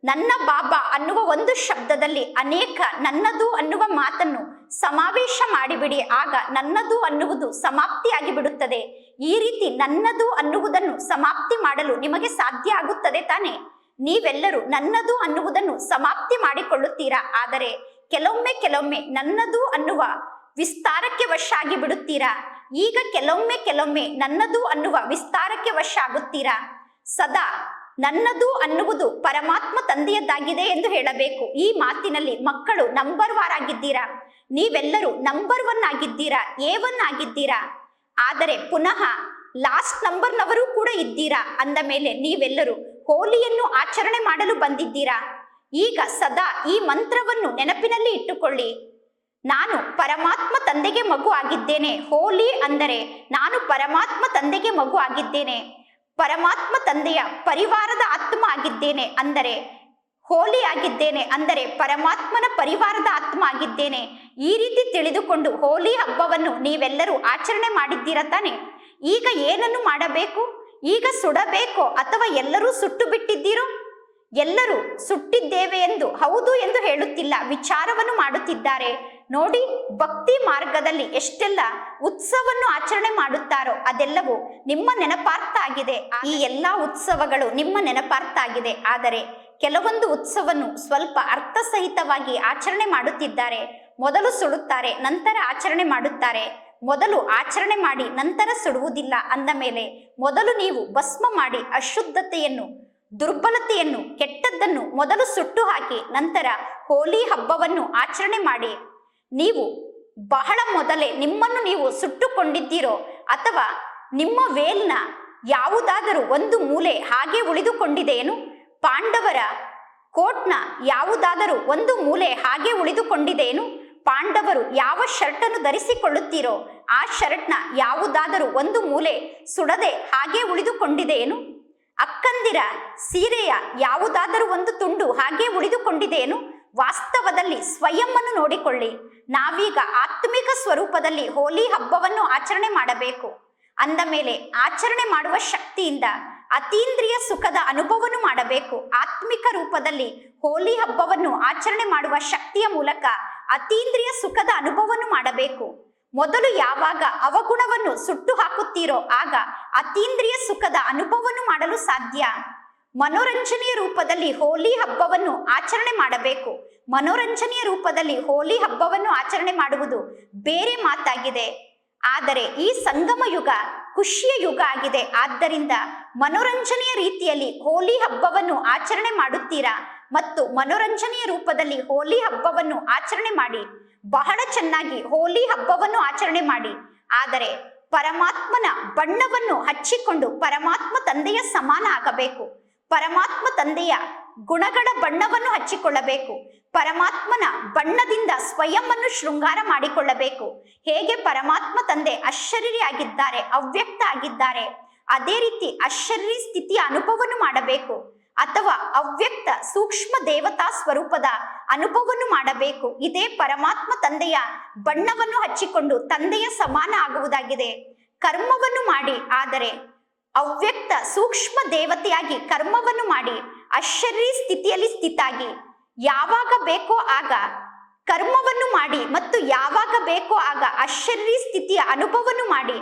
ನನ್ನ ಬಾಬಾ ಅನ್ನುವ ಒಂದು ಶಬ್ದದಲ್ಲಿ ಅನೇಕ ನನ್ನದು ಅನ್ನುವ ಮಾತನ್ನು ಸಮಾವೇಶ ಮಾಡಿಬಿಡಿ. ಆಗ ನನ್ನದು ಅನ್ನುವುದು ಸಮಾಪ್ತಿಯಾಗಿ ಬಿಡುತ್ತದೆ. ಈ ರೀತಿ ನನ್ನದು ಅನ್ನುವುದನ್ನು ಸಮಾಪ್ತಿ ಮಾಡಲು ನಿಮಗೆ ಸಾಧ್ಯ ಆಗುತ್ತದೆ ತಾನೆ? ನೀವೆಲ್ಲರೂ ನನ್ನದು ಅನ್ನುವುದನ್ನು ಸಮಾಪ್ತಿ ಮಾಡಿಕೊಳ್ಳುತ್ತೀರಾ. ಆದರೆ ಕೆಲವೊಮ್ಮೆ ನನ್ನದು ಅನ್ನುವ ವಿಸ್ತಾರಕ್ಕೆ ವಶ ಆಗಿ ಬಿಡುತ್ತೀರಾ. ಈಗ ಕೆಲವೊಮ್ಮೆ ನನ್ನದು ಅನ್ನುವ ವಿಸ್ತಾರಕ್ಕೆ ವಶ ಆಗುತ್ತೀರಾ. ಸದಾ ನನ್ನದು ಅನ್ನುವುದು ಪರಮಾತ್ಮ ತಂದೆಯದ್ದಾಗಿದೆ ಎಂದು ಹೇಳಬೇಕು. ಈ ಮಾತಿನಲ್ಲಿ ಮಕ್ಕಳು ನಂಬರ್ 1 ಆಗಿದ್ದೀರಾ, ನೀವೆಲ್ಲರೂ ನಂಬರ್ 1 ಆಗಿದ್ದೀರಾ, A1 ಆಗಿದ್ದೀರಾ. ಆದರೆ ಪುನಃ ಲಾಸ್ಟ್ ನಂಬರ್ನವರು ಕೂಡ ಇದ್ದೀರಾ. ಅಂದ ಮೇಲೆ ನೀವೆಲ್ಲರೂ ಹೋಲಿಯನ್ನು ಆಚರಣೆ ಮಾಡಲು ಬಂದಿದ್ದೀರಾ. ಈಗ ಸದಾ ಈ ಮಂತ್ರವನ್ನು ನೆನಪಿನಲ್ಲಿ ಇಟ್ಟುಕೊಳ್ಳಿ. ನಾನು ಪರಮಾತ್ಮ ತಂದೆಗೆ ಮಗು ಆಗಿದ್ದೇನೆ. ಹೋಲಿ ಅಂದರೆ ನಾನು ಪರಮಾತ್ಮ ತಂದೆಗೆ ಮಗು ಆಗಿದ್ದೇನೆ, ಪರಮಾತ್ಮ ತಂದೆಯ ಪರಿವಾರದ ಆತ್ಮ ಆಗಿದ್ದೇನೆ. ಅಂದರೆ ಹೋಲಿ ಆಗಿದ್ದೇನೆ ಅಂದರೆ ಪರಮಾತ್ಮನ ಪರಿವಾರದ ಆತ್ಮ ಆಗಿದ್ದೇನೆ. ಈ ರೀತಿ ತಿಳಿದುಕೊಂಡು ಹೋಲಿ ಹಬ್ಬವನ್ನು ನೀವೆಲ್ಲರೂ ಆಚರಣೆ ಮಾಡಿದ್ದೀರ ತಾನೆ? ಈಗ ಏನನ್ನು ಮಾಡಬೇಕು? ಈಗ ಸುಡಬೇಕೋ ಅಥವಾ ಎಲ್ಲರೂ ಸುಟ್ಟು ಬಿಟ್ಟಿದ್ದೀರೋ? ಎಲ್ಲರೂ ಸುಟ್ಟಿದ್ದೇವೆ ಎಂದು ಹೌದು ಎಂದು ಹೇಳುತ್ತಿಲ್ಲ, ವಿಚಾರವನ್ನು ಮಾಡುತ್ತಿದ್ದಾರೆ. ನೋಡಿ, ಭಕ್ತಿ ಮಾರ್ಗದಲ್ಲಿ ಎಷ್ಟೆಲ್ಲ ಉತ್ಸವವನ್ನು ಆಚರಣೆ ಮಾಡುತ್ತಾರೋ ಅದೆಲ್ಲವೂ ನಿಮ್ಮ ನೆನಪಾರ್ಥ ಆಗಿದೆ. ಈ ಎಲ್ಲಾ ಉತ್ಸವಗಳು ನಿಮ್ಮ ನೆನಪಾರ್ಥ ಆಗಿದೆ. ಆದರೆ ಕೆಲವೊಂದು ಉತ್ಸವವನ್ನು ಸ್ವಲ್ಪ ಅರ್ಥಸಹಿತವಾಗಿ ಆಚರಣೆ ಮಾಡುತ್ತಿದ್ದಾರೆ. ಮೊದಲು ಸುಡುತ್ತಾರೆ, ನಂತರ ಆಚರಣೆ ಮಾಡುತ್ತಾರೆ. ಮೊದಲು ಆಚರಣೆ ಮಾಡಿ ನಂತರ ಸುಡುವುದಿಲ್ಲ. ಅಂದ ಮೇಲೆ ಮೊದಲು ನೀವು ಭಸ್ಮ ಮಾಡಿ ಅಶುದ್ಧತೆಯನ್ನು, ದುರ್ಬಲತೆಯನ್ನು, ಕೆಟ್ಟದ್ದನ್ನು ಮೊದಲು ಸುಟ್ಟು ಹಾಕಿ ನಂತರ ಹೋಲಿ ಹಬ್ಬವನ್ನು ಆಚರಣೆ ಮಾಡಿ. ನೀವು ಬಹಳ ಮೊದಲೇ ನಿಮ್ಮನ್ನು ನೀವು ಸುಟ್ಟುಕೊಂಡಿದ್ದೀರೋ ಅಥವಾ ನಿಮ್ಮ ವೇಲ್ನ ಯಾವುದಾದರೂ ಒಂದು ಮೂಲೆ ಹಾಗೆ ಉಳಿದುಕೊಂಡಿದೆಯೇನು? ಪಾಂಡವರ ಕೋಟ್ನ ಯಾವುದಾದರೂ ಒಂದು ಮೂಲೆ ಹಾಗೆ ಉಳಿದುಕೊಂಡಿದೆಯೇನು? ಪಾಂಡವರು ಯಾವ ಶರ್ಟನ್ನು ಧರಿಸಿಕೊಳ್ಳುತ್ತೀರೋ ಆ ಶರ್ಟ್ನ ಯಾವುದಾದರೂ ಒಂದು ಮೂಲೆ ಸುಡದೆ ಹಾಗೆ ಉಳಿದುಕೊಂಡಿದೆಯೇನು? ಅಕ್ಕಂದಿರ ಸೀರೆಯ ಯಾವುದಾದರೂ ಒಂದು ತುಂಡು ಹಾಗೆ ಉಳಿದುಕೊಂಡಿದೆಯೇನು? ವಾಸ್ತವದಲ್ಲಿ ಸ್ವಯಂವನ್ನು ನೋಡಿಕೊಳ್ಳಿ. ನಾವೀಗ ಆತ್ಮಿಕ ಸ್ವರೂಪದಲ್ಲಿ ಹೋಲಿ ಹಬ್ಬವನ್ನು ಆಚರಣೆ ಮಾಡಬೇಕು. ಅಂದ ಮೇಲೆ ಆಚರಣೆ ಮಾಡುವ ಶಕ್ತಿಯಿಂದ ಅತೀಂದ್ರಿಯ ಸುಖದ ಅನುಭವವನ್ನು ಮಾಡಬೇಕು. ಆತ್ಮಿಕ ರೂಪದಲ್ಲಿ ಹೋಲಿ ಹಬ್ಬವನ್ನು ಆಚರಣೆ ಮಾಡುವ ಶಕ್ತಿಯ ಮೂಲಕ ಅತೀಂದ್ರಿಯ ಸುಖದ ಅನುಭವವನ್ನು ಮಾಡಬೇಕು. ಮೊದಲು ಯಾವಾಗ ಅವಗುಣವನ್ನು ಸುಟ್ಟು ಹಾಕುತ್ತೀರೋ ಆಗ ಅತೀಂದ್ರಿಯ ಸುಖದ ಅನುಭವವನ್ನು ಮಾಡಲು ಸಾಧ್ಯ. ಮನೋರಂಜನೆಯ ರೂಪದಲ್ಲಿ ಹೋಲಿ ಹಬ್ಬವನ್ನು ಆಚರಣೆ ಮಾಡಬೇಕು. ಮನೋರಂಜನೆಯ ರೂಪದಲ್ಲಿ ಹೋಲಿ ಹಬ್ಬವನ್ನು ಆಚರಣೆ ಮಾಡುವುದು ಬೇರೆ ಮಾತಾಗಿದೆ. ಆದರೆ ಈ ಸಂಗಮ ಯುಗ ಖುಷಿಯ ಯುಗ ಆಗಿದೆ. ಆದ್ದರಿಂದ ಮನೋರಂಜನೆಯ ರೀತಿಯಲ್ಲಿ ಹೋಲಿ ಹಬ್ಬವನ್ನು ಆಚರಣೆ ಮಾಡುತ್ತೀರಾ ಮತ್ತು ಮನೋರಂಜನೆಯ ರೂಪದಲ್ಲಿ ಹೋಲಿ ಹಬ್ಬವನ್ನು ಆಚರಣೆ ಮಾಡಿ. ಬಹಳ ಚೆನ್ನಾಗಿ ಹೋಲಿ ಹಬ್ಬವನ್ನು ಆಚರಣೆ ಮಾಡಿ. ಆದರೆ ಪರಮಾತ್ಮನ ಬಣ್ಣವನ್ನು ಹಚ್ಚಿಕೊಂಡು ಪರಮಾತ್ಮ ತಂದೆಯ ಸಮಾನ ಆಗಬೇಕು. ಪರಮಾತ್ಮ ತಂದೆಯ ಗುಣಗಳ ಬಣ್ಣವನ್ನು ಹಚ್ಚಿಕೊಳ್ಳಬೇಕು. ಪರಮಾತ್ಮನ ಬಣ್ಣದಿಂದ ಸ್ವಯಂವನ್ನು ಶೃಂಗಾರ ಮಾಡಿಕೊಳ್ಳಬೇಕು. ಹೇಗೆ ಪರಮಾತ್ಮ ತಂದೆ ಅಶರೀರಿ ಆಗಿದ್ದಾರೆ, ಅವ್ಯಕ್ತ ಆಗಿದ್ದಾರೆ, ಅದೇ ರೀತಿ ಅಶರೀರಿ ಸ್ಥಿತಿಯ ಅನುಭವವನ್ನು ಮಾಡಬೇಕು. ಅಥವಾ ಅವ್ಯಕ್ತ ಸೂಕ್ಷ್ಮ ದೇವತಾ ಸ್ವರೂಪದ ಅನುಭವವನ್ನು ಮಾಡಬೇಕು. ಇದೇ ಪರಮಾತ್ಮ ತಂದೆಯ ಬಣ್ಣವನ್ನು ಹಚ್ಚಿಕೊಂಡು ತಂದೆಯ ಸಮಾನ ಆಗುವುದಾಗಿದೆ. ಕರ್ಮವನ್ನು ಮಾಡಿ, ಆದರೆ ಅವ್ಯಕ್ತ ಸೂಕ್ಷ್ಮ ದೇವತೆಯಾಗಿ ಕರ್ಮವನ್ನು ಮಾಡಿ ಅಶರೀರಿ ಸ್ಥಿತಿಯಲ್ಲಿ ಸ್ಥಿತಾಗಿ ಯಾವಾಗ ಬೇಕೋ ಆಗ ಕರ್ಮವನ್ನು ಮಾಡಿ ಮತ್ತು ಯಾವಾಗ ಬೇಕೋ ಆಗ ಅಶರೀರಿ ಸ್ಥಿತಿಯ ಅನುಭವವನ್ನು ಮಾಡಿ.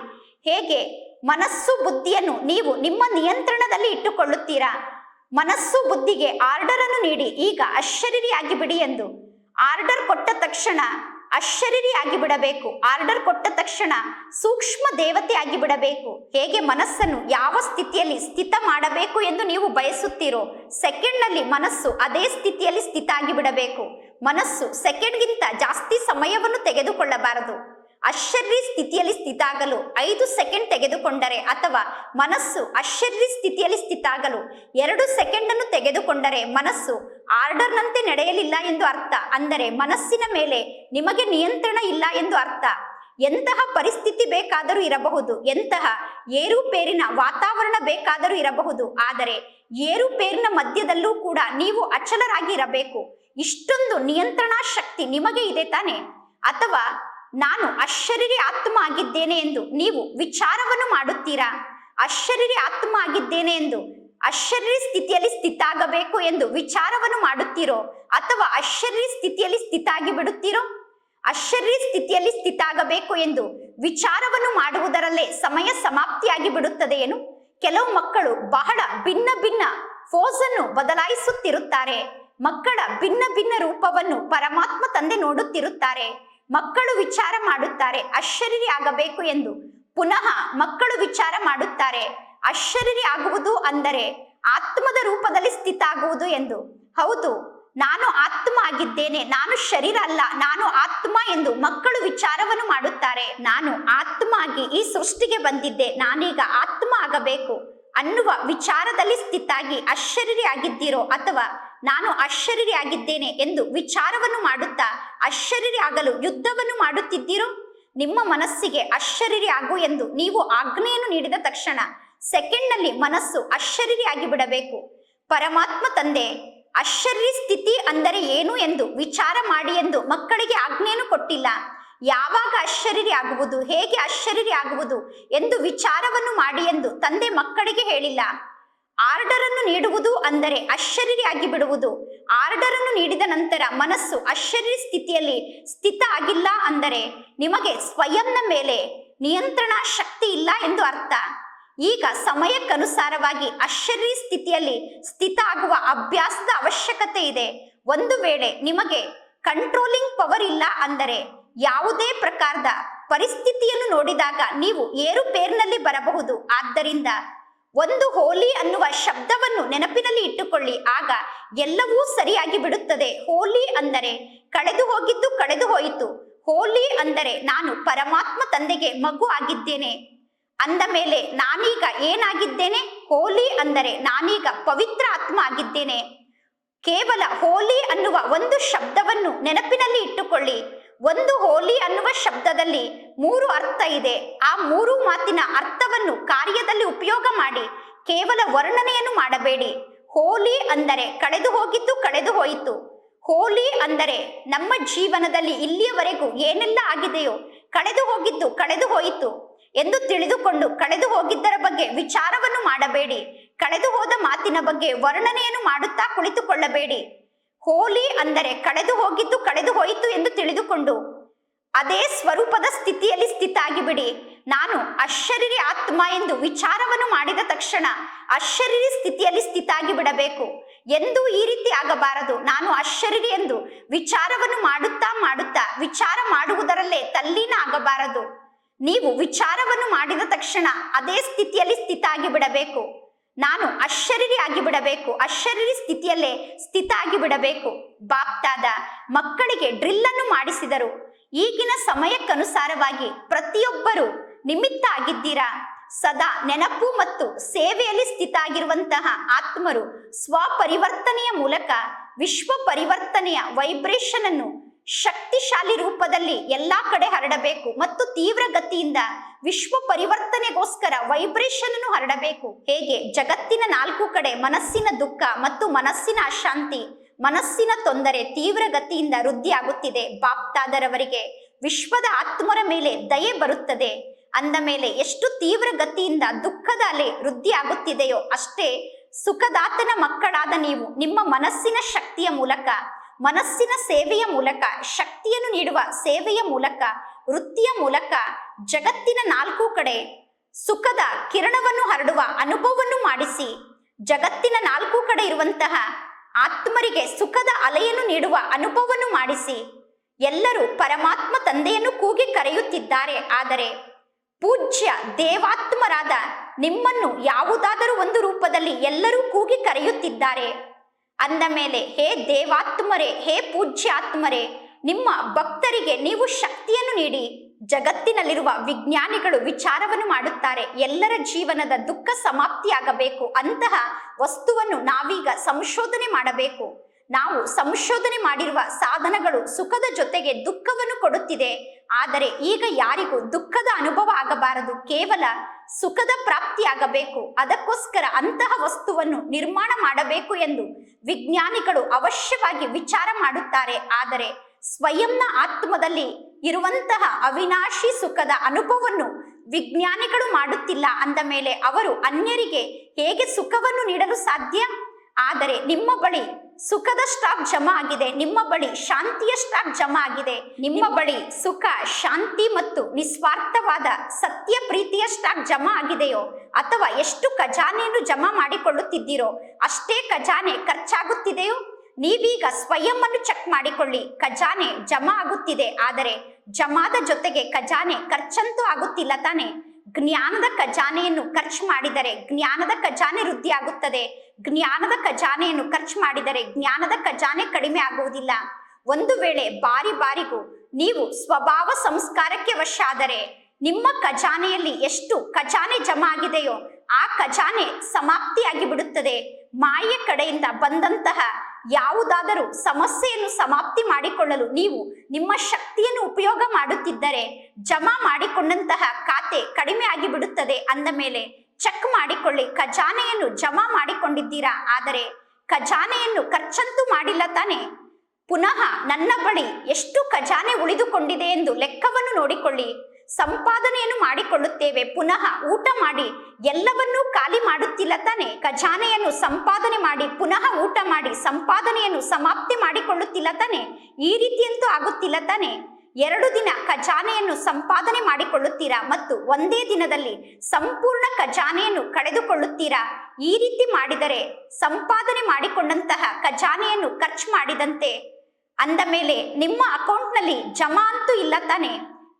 ಹೇಗೆ ಮನಸ್ಸು ಬುದ್ಧಿಯನ್ನು ನೀವು ನಿಮ್ಮ ನಿಯಂತ್ರಣದಲ್ಲಿ ಇಟ್ಟುಕೊಳ್ಳುತ್ತೀರಾ? ಮನಸ್ಸು ಬುದ್ಧಿಗೆ ಆರ್ಡರ್ ಅನ್ನು ನೀಡಿ, ಈಗ ಅಶರೀರಿ ಆಗಿಬಿಡಿ ಎಂದು. ಆರ್ಡರ್ ಕೊಟ್ಟ ತಕ್ಷಣ ಅಶರೀರಿ ಆಗಿಬಿಡಬೇಕು. ಆರ್ಡರ್ ಕೊಟ್ಟ ತಕ್ಷಣ ಸೂಕ್ಷ್ಮ ದೇವತೆ ಆಗಿಬಿಡಬೇಕು. ಹೇಗೆ ಮನಸ್ಸನ್ನು ಯಾವ ಸ್ಥಿತಿಯಲ್ಲಿ ಸ್ಥಿತ ಮಾಡಬೇಕು ಎಂದು ನೀವು ಬಯಸುತ್ತೀರೋ ಸೆಕೆಂಡ್ನಲ್ಲಿ ಮನಸ್ಸು ಅದೇ ಸ್ಥಿತಿಯಲ್ಲಿ ಸ್ಥಿತ ಆಗಿಬಿಡಬೇಕು. ಮನಸ್ಸು ಸೆಕೆಂಡ್ಗಿಂತ ಜಾಸ್ತಿ ಸಮಯವನ್ನು ತೆಗೆದುಕೊಳ್ಳಬಾರದು. ಅಶರೀರಿ ಸ್ಥಿತಿಯಲ್ಲಿ ಸ್ಥಿತ ಆಗಲು 5 ಸೆಕೆಂಡ್ ತೆಗೆದುಕೊಂಡರೆ ಅಥವಾ ಮನಸ್ಸು ಅಶರೀರಿ ಸ್ಥಿತಿಯಲ್ಲಿ ಸ್ಥಿತ ಆಗಲು 2 ಸೆಕೆಂಡ್ ಅನ್ನು ತೆಗೆದುಕೊಂಡರೆ ಮನಸ್ಸು ಆರ್ಡರ್ನಂತೆ ನಡೆಯಲಿಲ್ಲ ಎಂದು ಅರ್ಥ. ಅಂದರೆ ಮನಸ್ಸಿನ ಮೇಲೆ ನಿಮಗೆ ನಿಯಂತ್ರಣ ಇಲ್ಲ ಎಂದು ಅರ್ಥ. ಎಂತಹ ಪರಿಸ್ಥಿತಿ ಬೇಕಾದರೂ ಇರಬಹುದು, ಎಂತಹ ಏರುಪೇರಿನ ವಾತಾವರಣ ಬೇಕಾದರೂ ಇರಬಹುದು, ಆದರೆ ಏರುಪೇರಿನ ಮಧ್ಯದಲ್ಲೂ ಕೂಡ ನೀವು ಅಚಲರಾಗಿ ಇರಬೇಕು. ಇಷ್ಟೊಂದು ನಿಯಂತ್ರಣಾ ಶಕ್ತಿ ನಿಮಗೆ ಇದೆ ತಾನೆ? ಅಥವಾ ನಾನು ಅಶರೀರಿ ಆತ್ಮ ಆಗಿದ್ದೇನೆ ಎಂದು ನೀವು ವಿಚಾರವನ್ನು ಮಾಡುತ್ತೀರಾ? ಅಶರೀರಿ ಆತ್ಮ ಆಗಿದ್ದೇನೆ ಎಂದು ಅಶರೀರಿ ಸ್ಥಿತಿಯಲ್ಲಿ ಸ್ಥಿತ ಆಗಬೇಕು ಎಂದು ವಿಚಾರವನ್ನು ಮಾಡುತ್ತೀರೋ ಅಥವಾ ಅಶರೀರಿ ಸ್ಥಿತಿಯಲ್ಲಿ ಸ್ಥಿತ ಆಗಿ ಬಿಡುತ್ತೀರೋ? ಅಶರೀರಿ ಸ್ಥಿತಿಯಲ್ಲಿ ಸ್ಥಿತ ಆಗಬೇಕು ಎಂದು ವಿಚಾರವನ್ನು ಮಾಡುವುದರಲ್ಲೇ ಸಮಯ ಸಮಾಪ್ತಿಯಾಗಿ ಬಿಡುತ್ತದೆ ಏನು? ಕೆಲವು ಮಕ್ಕಳು ಬಹಳ ಭಿನ್ನ ಭಿನ್ನ ಫೋಸ್ ಅನ್ನು ಬದಲಾಯಿಸುತ್ತಿರುತ್ತಾರೆ. ಮಕ್ಕಳ ಭಿನ್ನ ಭಿನ್ನ ರೂಪವನ್ನು ಪರಮಾತ್ಮ ತಂದೆ ನೋಡುತ್ತಿರುತ್ತಾರೆ. ಮಕ್ಕಳು ವಿಚಾರ ಮಾಡುತ್ತಾರೆ ಅಶರೀರಿ ಆಗಬೇಕು ಎಂದು. ಪುನಃ ಮಕ್ಕಳು ವಿಚಾರ ಮಾಡುತ್ತಾರೆ ಅಶರೀರಿ ಆಗುವುದು ಅಂದರೆ ಆತ್ಮದ ರೂಪದಲ್ಲಿ ಸ್ಥಿತ ಆಗುವುದು ಎಂದು. ಹೌದು, ನಾನು ಆತ್ಮ ಆಗಿದ್ದೇನೆ, ನಾನು ಶರೀರ ಅಲ್ಲ, ನಾನು ಆತ್ಮ ಎಂದು ಮಕ್ಕಳು ವಿಚಾರವನ್ನು ಮಾಡುತ್ತಾರೆ. ನಾನು ಆತ್ಮ ಆಗಿ ಈ ಸೃಷ್ಟಿಗೆ ಬಂದಿದ್ದೆ, ನಾನೀಗ ಆತ್ಮ ಆಗಬೇಕು ಅನ್ನುವ ವಿಚಾರದಲ್ಲಿ ಸ್ಥಿತಾಗಿ ಅಶರೀರಿ ಆಗಿದ್ದೀರೋ ಅಥವಾ ನಾನು ಅಶರೀರಿ ಆಗಿದ್ದೇನೆ ಎಂದು ವಿಚಾರವನ್ನು ಮಾಡುತ್ತಾ ಅಶರೀರಿ ಆಗಲು ಯುದ್ಧವನ್ನು ಮಾಡುತ್ತಿದ್ದೀರೋ? ನಿಮ್ಮ ಮನಸ್ಸಿಗೆ ಅಶರೀರಿ ಆಗು ಎಂದು ನೀವು ಆಜ್ಞೆಯನ್ನು ನೀಡಿದ ತಕ್ಷಣ ಸೆಕೆಂಡ್ನಲ್ಲಿ ಮನಸ್ಸು ಅಶರೀರಿ ಆಗಿ ಬಿಡಬೇಕು. ಪರಮಾತ್ಮ ತಂದೆ ಅಶರೀರಿ ಸ್ಥಿತಿ ಅಂದರೆ ಏನು ಎಂದು ವಿಚಾರ ಮಾಡಿ ಎಂದು ಮಕ್ಕಳಿಗೆ ಆಜ್ಞೆಯನ್ನು ಕೊಟ್ಟಿಲ್ಲ. ಯಾವಾಗ ಅಶರೀರಿ ಆಗುವುದು, ಹೇಗೆ ಅಶರೀರಿ ಆಗುವುದು ಎಂದು ವಿಚಾರವನ್ನು ಮಾಡಿ ಎಂದು ತಂದೆ ಮಕ್ಕಳಿಗೆ ಹೇಳಿಲ್ಲ. ಆರ್ಡರ್ ಅನ್ನು ನೀಡುವುದು ಅಂದರೆ ಅಶರೀರಿ ಆಗಿ ಬಿಡುವುದು. ಆರ್ಡರ್ ಅನ್ನು ನೀಡಿದ ನಂತರ ಮನಸ್ಸು ಅಶರೀರಿ ಸ್ಥಿತಿಯಲ್ಲಿ ಸ್ಥಿತ ಆಗಿಲ್ಲ ಅಂದರೆ ನಿಮಗೆ ಸ್ವಯಂನ ಮೇಲೆ ನಿಯಂತ್ರಣ ಶಕ್ತಿ ಇಲ್ಲ ಎಂದು ಅರ್ಥ. ಈಗ ಸಮಯಕ್ಕನುಸಾರವಾಗಿ ಅಶರೀರಿ ಸ್ಥಿತಿಯಲ್ಲಿ ಸ್ಥಿತ ಆಗುವ ಅಭ್ಯಾಸದ ಅವಶ್ಯಕತೆ ಇದೆ. ಒಂದು ವೇಳೆ ನಿಮಗೆ ಕಂಟ್ರೋಲಿಂಗ್ ಪವರ್ ಇಲ್ಲ ಅಂದರೆ ಯಾವುದೇ ಪ್ರಕಾರದ ಪರಿಸ್ಥಿತಿಯನ್ನು ನೋಡಿದಾಗ ನೀವು ಏರುಪೇರಿನಲ್ಲಿ ಬರಬಹುದು. ಆದ್ದರಿಂದ ಒಂದು ಹೋಲಿ ಅನ್ನುವ ಶಬ್ದವನ್ನು ನೆನಪಿನಲ್ಲಿ ಇಟ್ಟುಕೊಳ್ಳಿ, ಆಗ ಎಲ್ಲವೂ ಸರಿಯಾಗಿ ಬಿಡುತ್ತದೆ. ಹೋಲಿ ಅಂದರೆ ಕಳೆದು ಹೋಗಿದ್ದು ಕಳೆದು ಹೋಯಿತು. ಹೋಲಿ ಅಂದರೆ ನಾನು ಪರಮಾತ್ಮ ತಂದೆಗೆ ಮಗು ಆಗಿದ್ದೇನೆ ಅಂದ ಮೇಲೆ ನಾನೀಗ ಏನಾಗಿದ್ದೇನೆ? ಹೋಲಿ ಅಂದರೆ ನಾನೀಗ ಪವಿತ್ರ ಆತ್ಮ ಆಗಿದ್ದೇನೆ. ಕೇವಲ ಹೋಲಿ ಅನ್ನುವ ಒಂದು ಶಬ್ದವನ್ನು ನೆನಪಿನಲ್ಲಿ ಇಟ್ಟುಕೊಳ್ಳಿ. ಒಂದು ಹೋಲಿ ಅನ್ನುವ ಶಬ್ದದಲ್ಲಿ 3 ಅರ್ಥ ಇದೆ. ಆ 3 ಮಾತಿನ ಅರ್ಥವನ್ನು ಕಾರ್ಯದಲ್ಲಿ ಉಪಯೋಗ ಮಾಡಿ. ಕೇವಲ ವರ್ಣನೆಯನ್ನು ಮಾಡಬೇಡಿ. ಹೋಲಿ ಅಂದರೆ ಕಳೆದು ಹೋಗಿದ್ದು ಕಳೆದು ಹೋಯಿತು. ಹೋಲಿ ಅಂದರೆ ನಮ್ಮ ಜೀವನದಲ್ಲಿ ಇಲ್ಲಿಯವರೆಗೂ ಏನೆಲ್ಲ ಆಗಿದೆಯೋ ಕಳೆದು ಹೋಗಿದ್ದು ಕಳೆದು ಹೋಯಿತು ಎಂದು ತಿಳಿದುಕೊಂಡು ಕಳೆದು ಹೋಗಿದ್ದರ ಬಗ್ಗೆ ವಿಚಾರವನ್ನು ಮಾಡಬೇಡಿ. ಕಳೆದು ಹೋದ ಮಾತಿನ ಬಗ್ಗೆ ವರ್ಣನೆಯನ್ನು ಮಾಡುತ್ತಾ ಕುಳಿತುಕೊಳ್ಳಬೇಡಿ. ಹೋಲಿ ಅಂದರೆ ಕಳೆದು ಹೋಗಿದ್ದು ಕಳೆದು ಹೋಯಿತು ಎಂದು ತಿಳಿದುಕೊಂಡು ಅದೇ ಸ್ವರೂಪದ ಸ್ಥಿತಿಯಲ್ಲಿ ಸ್ಥಿತ ಆಗಿಬಿಡಿ. ನಾನು ಅಶರೀರಿ ಆತ್ಮ ಎಂದು ವಿಚಾರವನ್ನು ಮಾಡಿದ ತಕ್ಷಣ ಅಶರೀರಿ ಸ್ಥಿತಿಯಲ್ಲಿ ಸ್ಥಿತ ಆಗಿಬಿಡಬೇಕು. ಎಂದೂ ಈ ರೀತಿ ಆಗಬಾರದು. ನಾನು ಅಶರೀರಿ ಎಂದು ವಿಚಾರವನ್ನು ಮಾಡುತ್ತಾ ಮಾಡುತ್ತಾ ವಿಚಾರ ಮಾಡುವುದರಲ್ಲೇ ತಲ್ಲೀನ ಆಗಬಾರದು. ನೀವು ವಿಚಾರವನ್ನು ಮಾಡಿದ ತಕ್ಷಣ ಅದೇ ಸ್ಥಿತಿಯಲ್ಲಿ ಸ್ಥಿತ ಆಗಿಬಿಡಬೇಕು. ನಾನು ಅಶರೀರಿ ಆಗಿಬಿಡಬೇಕು. ಅಶರೀರಿ ಸ್ಥಿತಿಯಲ್ಲೇ ಸ್ಥಿತ ಆಗಿಬಿಡಬೇಕು. ಬಾಪ್ತಾದ ಮಕ್ಕಳಿಗೆ ಡ್ರಿಲ್ ಅನ್ನು ಮಾಡಿಸಿದರು. ಈಗಿನ ಸಮಯಕ್ಕನುಸಾರವಾಗಿ ಪ್ರತಿಯೊಬ್ಬರು ನಿಮಿತ್ತ ಆಗಿದ್ದೀರಾ. ಸದಾ ನೆನಪು ಮತ್ತು ಸೇವೆಯಲ್ಲಿ ಸ್ಥಿತ ಆಗಿರುವಂತಹ ಆತ್ಮರು ಸ್ವಪರಿವರ್ತನೆಯ ಮೂಲಕ ವಿಶ್ವ ಪರಿವರ್ತನೆಯ ವೈಬ್ರೇಷನ್ ಅನ್ನು ಶಕ್ತಿಶಾಲಿ ರೂಪದಲ್ಲಿ ಎಲ್ಲಾ ಕಡೆ ಹರಡಬೇಕು ಮತ್ತು ತೀವ್ರ ಗತಿಯಿಂದ ವಿಶ್ವ ಪರಿವರ್ತನೆಗೋಸ್ಕರ ವೈಬ್ರೇಷನ್ ಅನ್ನು ಹರಡಬೇಕು. ಹೇಗೆ ಜಗತ್ತಿನ 4 ಕಡೆ ಮನಸ್ಸಿನ ದುಃಖ ಮತ್ತು ಮನಸ್ಸಿನ ಅಶಾಂತಿ, ಮನಸ್ಸಿನ ತೊಂದರೆ ತೀವ್ರ ಗತಿಯಿಂದ ವೃದ್ಧಿಯಾಗುತ್ತಿದೆ. ಬಾಪ್ತಾದರವರಿಗೆ ವಿಶ್ವದ ಆತ್ಮರ ಮೇಲೆ ದಯೆ ಬರುತ್ತದೆ. ಅಂದ ಮೇಲೆ ಎಷ್ಟು ತೀವ್ರ ಗತಿಯಿಂದ ದುಃಖದ ಅಲೆ ವೃದ್ಧಿಯಾಗುತ್ತಿದೆಯೋ ಅಷ್ಟೇ ಸುಖದಾತನ ಮಕ್ಕಳಾದ ನೀವು ನಿಮ್ಮ ಮನಸ್ಸಿನ ಶಕ್ತಿಯ ಮೂಲಕ, ಮನಸ್ಸಿನ ಸೇವೆಯ ಮೂಲಕ, ಶಕ್ತಿಯನ್ನು ನೀಡುವ ಸೇವೆಯ ಮೂಲಕ, ವೃತ್ತಿಯ ಮೂಲಕ ಜಗತ್ತಿನ 4 ಕಡೆ ಸುಖದ ಕಿರಣವನ್ನು ಹರಡುವ ಅನುಭವವನ್ನು ಮಾಡಿಸಿ, ಜಗತ್ತಿನ 4 ಕಡೆ ಇರುವಂತಹ ಆತ್ಮರಿಗೆ ಸುಖದ ಅಲೆಯನ್ನು ನೀಡುವ ಅನುಭವವನ್ನು ಮಾಡಿಸಿ. ಎಲ್ಲರೂ ಪರಮಾತ್ಮ ತಂದೆಯನ್ನು ಕೂಗಿ ಕರೆಯುತ್ತಿದ್ದಾರೆ. ಆದರೆ ಪೂಜ್ಯ ದೇವಾತ್ಮರಾದ ನಿಮ್ಮನ್ನು ಯಾವುದಾದರೂ ಒಂದು ರೂಪದಲ್ಲಿ ಎಲ್ಲರೂ ಕೂಗಿ ಕರೆಯುತ್ತಿದ್ದಾರೆ. ಅಂದ ಮೇಲೆ ಹೇ ದೇವಾತ್ಮರೇ, ಹೇ ಪೂಜ್ಯ ಆತ್ಮರೇ, ನಿಮ್ಮ ಭಕ್ತರಿಗೆ ನೀವು ಶಕ್ತಿಯನ್ನು ನೀಡಿ. ಜಗತ್ತಿನಲ್ಲಿರುವ ವಿಜ್ಞಾನಿಗಳು ವಿಚಾರವನ್ನು ಮಾಡುತ್ತಾರೆ, ಎಲ್ಲರ ಜೀವನದ ದುಃಖ ಸಮಾಪ್ತಿಯಾಗಬೇಕು. ಅಂತಹ ವಸ್ತುವನ್ನು ನಾವೀಗ ಸಂಶೋಧನೆ ಮಾಡಬೇಕು. ನಾವು ಸಂಶೋಧನೆ ಮಾಡಿರುವ ಸಾಧನಗಳು ಸುಖದ ಜೊತೆಗೆ ದುಃಖವನ್ನು ಕೊಡುತ್ತಿದೆ. ಆದರೆ ಈಗ ಯಾರಿಗೂ ದುಃಖದ ಅನುಭವ ಆಗಬಾರದು, ಕೇವಲ ಸುಖದ ಪ್ರಾಪ್ತಿಯಾಗಬೇಕು. ಅದಕ್ಕೋಸ್ಕರ ಅಂತಹ ವಸ್ತುವನ್ನು ನಿರ್ಮಾಣ ಮಾಡಬೇಕು ಎಂದು ವಿಜ್ಞಾನಿಗಳು ಅವಶ್ಯವಾಗಿ ವಿಚಾರ ಮಾಡುತ್ತಾರೆ. ಆದರೆ ಸ್ವಯಂನ ಆತ್ಮದಲ್ಲಿ ಇರುವಂತಹ ಅವಿನಾಶಿ ಸುಖದ ಅನುಭವವನ್ನು ವಿಜ್ಞಾನಿಗಳು ಮಾಡುತ್ತಿಲ್ಲ. ಅಂದ ಮೇಲೆ ಅವರು ಅನ್ಯರಿಗೆ ಹೇಗೆ ಸುಖವನ್ನು ನೀಡಲು ಸಾಧ್ಯ? ಆದರೆ ನಿಮ್ಮ ಬಳಿ ಸುಖದ ಸ್ಟಾಕ್ ಜಮಾ ಆಗಿದೆ, ನಿಮ್ಮ ಬಳಿ ಶಾಂತಿಯ ಸ್ಟಾಕ್ ಜಮಾ ಆಗಿದೆ. ನಿಮ್ಮ ಬಳಿ ಸುಖ, ಶಾಂತಿ ಮತ್ತು ನಿಸ್ವಾರ್ಥವಾದ ಸತ್ಯ ಪ್ರೀತಿಯ ಸ್ಟಾಕ್ ಜಮಾ ಆಗಿದೆಯೋ, ಅಥವಾ ಎಷ್ಟು ಖಜಾನೆಯನ್ನು ಜಮಾ ಮಾಡಿಕೊಳ್ಳುತ್ತಿದ್ದೀರೋ ಅಷ್ಟೇ ಖಜಾನೆ ಖರ್ಚಾಗುತ್ತಿದೆಯೋ? ನೀವೀಗ ಸ್ವಯಂ ಅನ್ನು ಚೆಕ್ ಮಾಡಿಕೊಳ್ಳಿ. ಖಜಾನೆ ಜಮಾ ಆಗುತ್ತಿದೆ, ಆದರೆ ಜಮಾದ ಜೊತೆಗೆ ಖಜಾನೆ ಖರ್ಚಂತೂ ಆಗುತ್ತಿಲ್ಲ ತಾನೆ? ಜ್ಞಾನದ ಖಜಾನೆಯನ್ನು ಖರ್ಚು ಮಾಡಿದರೆ ಜ್ಞಾನದ ಖಜಾನೆ ವೃದ್ಧಿ ಆಗುತ್ತದೆ. ಜ್ಞಾನದ ಖಜಾನೆಯನ್ನು ಖರ್ಚು ಮಾಡಿದರೆ ಜ್ಞಾನದ ಖಜಾನೆ ಕಡಿಮೆ ಆಗುವುದಿಲ್ಲ. ಒಂದು ವೇಳೆ ಬಾರಿ ಬಾರಿಗೂ ನೀವು ಸ್ವಭಾವ ಸಂಸ್ಕಾರಕ್ಕೆ ವಶ ಆದರೆ ನಿಮ್ಮ ಖಜಾನೆಯಲ್ಲಿ ಎಷ್ಟು ಖಜಾನೆ ಜಮಾ ಆಗಿದೆಯೋ ಆ ಖಜಾನೆ ಸಮಾಪ್ತಿಯಾಗಿ ಬಿಡುತ್ತದೆ. ಮಾಯೆ ಕಡೆಯಿಂದ ಬಂದಂತಹ ಯಾವುದಾದರೂ ಸಮಸ್ಯೆಯನ್ನು ಸಮಾಪ್ತಿ ಮಾಡಿಕೊಳ್ಳಲು ನೀವು ನಿಮ್ಮ ಶಕ್ತಿಯನ್ನು ಉಪಯೋಗ ಮಾಡುತ್ತಿದ್ದರೆ ಜಮಾ ಮಾಡಿಕೊಂಡಂತಹ ಖಾತೆ ಕಡಿಮೆ ಆಗಿ ಬಿಡುತ್ತದೆ. ಅಂದ ಮೇಲೆ ಚೆಕ್ ಮಾಡಿಕೊಳ್ಳಿ, ಖಜಾನೆಯನ್ನು ಜಮಾ ಮಾಡಿಕೊಂಡಿದ್ದೀರಾ, ಆದರೆ ಖಜಾನೆಯನ್ನು ಖರ್ಚಂತೂ ಮಾಡಿಲ್ಲ ತಾನೆ? ಪುನಃ ನನ್ನ ಬಳಿ ಎಷ್ಟು ಖಜಾನೆ ಉಳಿದುಕೊಂಡಿದೆ ಎಂದು ಲೆಕ್ಕವನ್ನು ನೋಡಿಕೊಳ್ಳಿ. ಸಂಪಾದನೆಯನ್ನು ಮಾಡಿಕೊಳ್ಳುತ್ತೇವೆ, ಪುನಃ ಊಟ ಮಾಡಿ ಎಲ್ಲವನ್ನೂ ಖಾಲಿ ಮಾಡುತ್ತಿಲ್ಲ ತಾನೆ? ಖಜಾನೆಯನ್ನು ಸಂಪಾದನೆ ಮಾಡಿ ಪುನಃ ಊಟ ಮಾಡಿ ಸಂಪಾದನೆಯನ್ನು ಸಮಾಪ್ತಿ ಮಾಡಿಕೊಳ್ಳುತ್ತಿಲ್ಲ ತಾನೆ? ಈ ರೀತಿಯಂತೂ ಆಗುತ್ತಿಲ್ಲ ತಾನೆ? 2 ದಿನ ಖಜಾನೆಯನ್ನು ಸಂಪಾದನೆ ಮಾಡಿಕೊಳ್ಳುತ್ತೀರಾ ಮತ್ತು ಒಂದೇ ದಿನದಲ್ಲಿ ಸಂಪೂರ್ಣ ಖಜಾನೆಯನ್ನು ಕಳೆದುಕೊಳ್ಳುತ್ತೀರಾ. ಈ ರೀತಿ ಮಾಡಿದರೆ ಸಂಪಾದನೆ ಮಾಡಿಕೊಂಡಂತಹ ಖಜಾನೆಯನ್ನು ಖರ್ಚು ಮಾಡಿದಂತೆ. ಅಂದ ಮೇಲೆ ನಿಮ್ಮ ಅಕೌಂಟ್ನಲ್ಲಿ ಜಮಾ ಅಂತೂ ಇಲ್ಲ ತಾನೆ?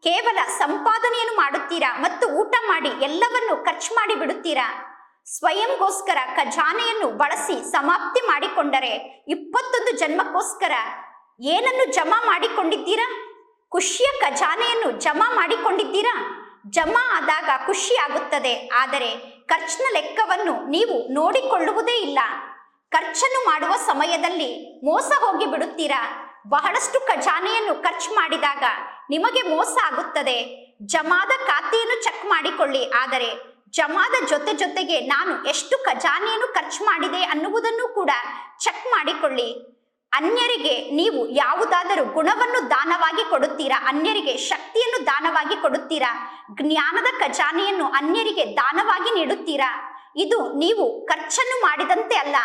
ಕೇವಲ ಸಂಪಾದನೆಯನ್ನು ಮಾಡುತ್ತೀರಾ ಮತ್ತು ಊಟ ಮಾಡಿ ಎಲ್ಲವನ್ನು ಖರ್ಚು ಮಾಡಿ ಬಿಡುತ್ತೀರಾ. ಸ್ವಯಂಗೋಸ್ಕರ ಖಜಾನೆಯನ್ನು ಬಳಸಿ ಸಮಾಪ್ತಿ ಮಾಡಿಕೊಂಡರೆ 21 ಜನ್ಮಕ್ಕೋಸ್ಕರ ಏನನ್ನು ಜಮಾ ಮಾಡಿಕೊಂಡಿದ್ದೀರಾ? ಖುಷಿಯ ಖಜಾನೆಯನ್ನು ಜಮಾ ಮಾಡಿಕೊಂಡಿದ್ದೀರಾ? ಜಮಾ ಆದಾಗ ಖುಷಿ ಆಗುತ್ತದೆ, ಆದರೆ ಖರ್ಚಿನ ಲೆಕ್ಕವನ್ನು ನೀವು ನೋಡಿಕೊಳ್ಳುವುದೇ ಇಲ್ಲ. ಖರ್ಚನ್ನು ಮಾಡುವ ಸಮಯದಲ್ಲಿ ಮೋಸ ಹೋಗಿ ಬಿಡುತ್ತೀರಾ. ಬಹಳಷ್ಟು ಖಜಾನೆಯನ್ನು ಖರ್ಚು ಮಾಡಿದಾಗ ನಿಮಗೆ ಮೋಸ ಆಗುತ್ತದೆ. ಜಮಾದ ಖಾತೆಯನ್ನು ಚೆಕ್ ಮಾಡಿಕೊಳ್ಳಿ, ಆದರೆ ಜಮಾದ ಜೊತೆಗೆ ನಾನು ಎಷ್ಟು ಖಜಾನೆಯನ್ನು ಖರ್ಚು ಮಾಡಿದೆ ಅನ್ನುವುದನ್ನು ಕೂಡ ಚೆಕ್ ಮಾಡಿಕೊಳ್ಳಿ. ಅನ್ಯರಿಗೆ ನೀವು ಯಾವುದಾದರೂ ಗುಣವನ್ನು ದಾನವಾಗಿ ಕೊಡುತ್ತೀರಾ? ಅನ್ಯರಿಗೆ ಶಕ್ತಿಯನ್ನು ದಾನವಾಗಿ ಕೊಡುತ್ತೀರಾ? ಜ್ಞಾನದ ಖಜಾನೆಯನ್ನು ಅನ್ಯರಿಗೆ ದಾನವಾಗಿ ನೀಡುತ್ತೀರಾ? ಇದು ನೀವು ಖರ್ಚನ್ನು ಮಾಡಿದಂತೆ ಅಲ್ಲ.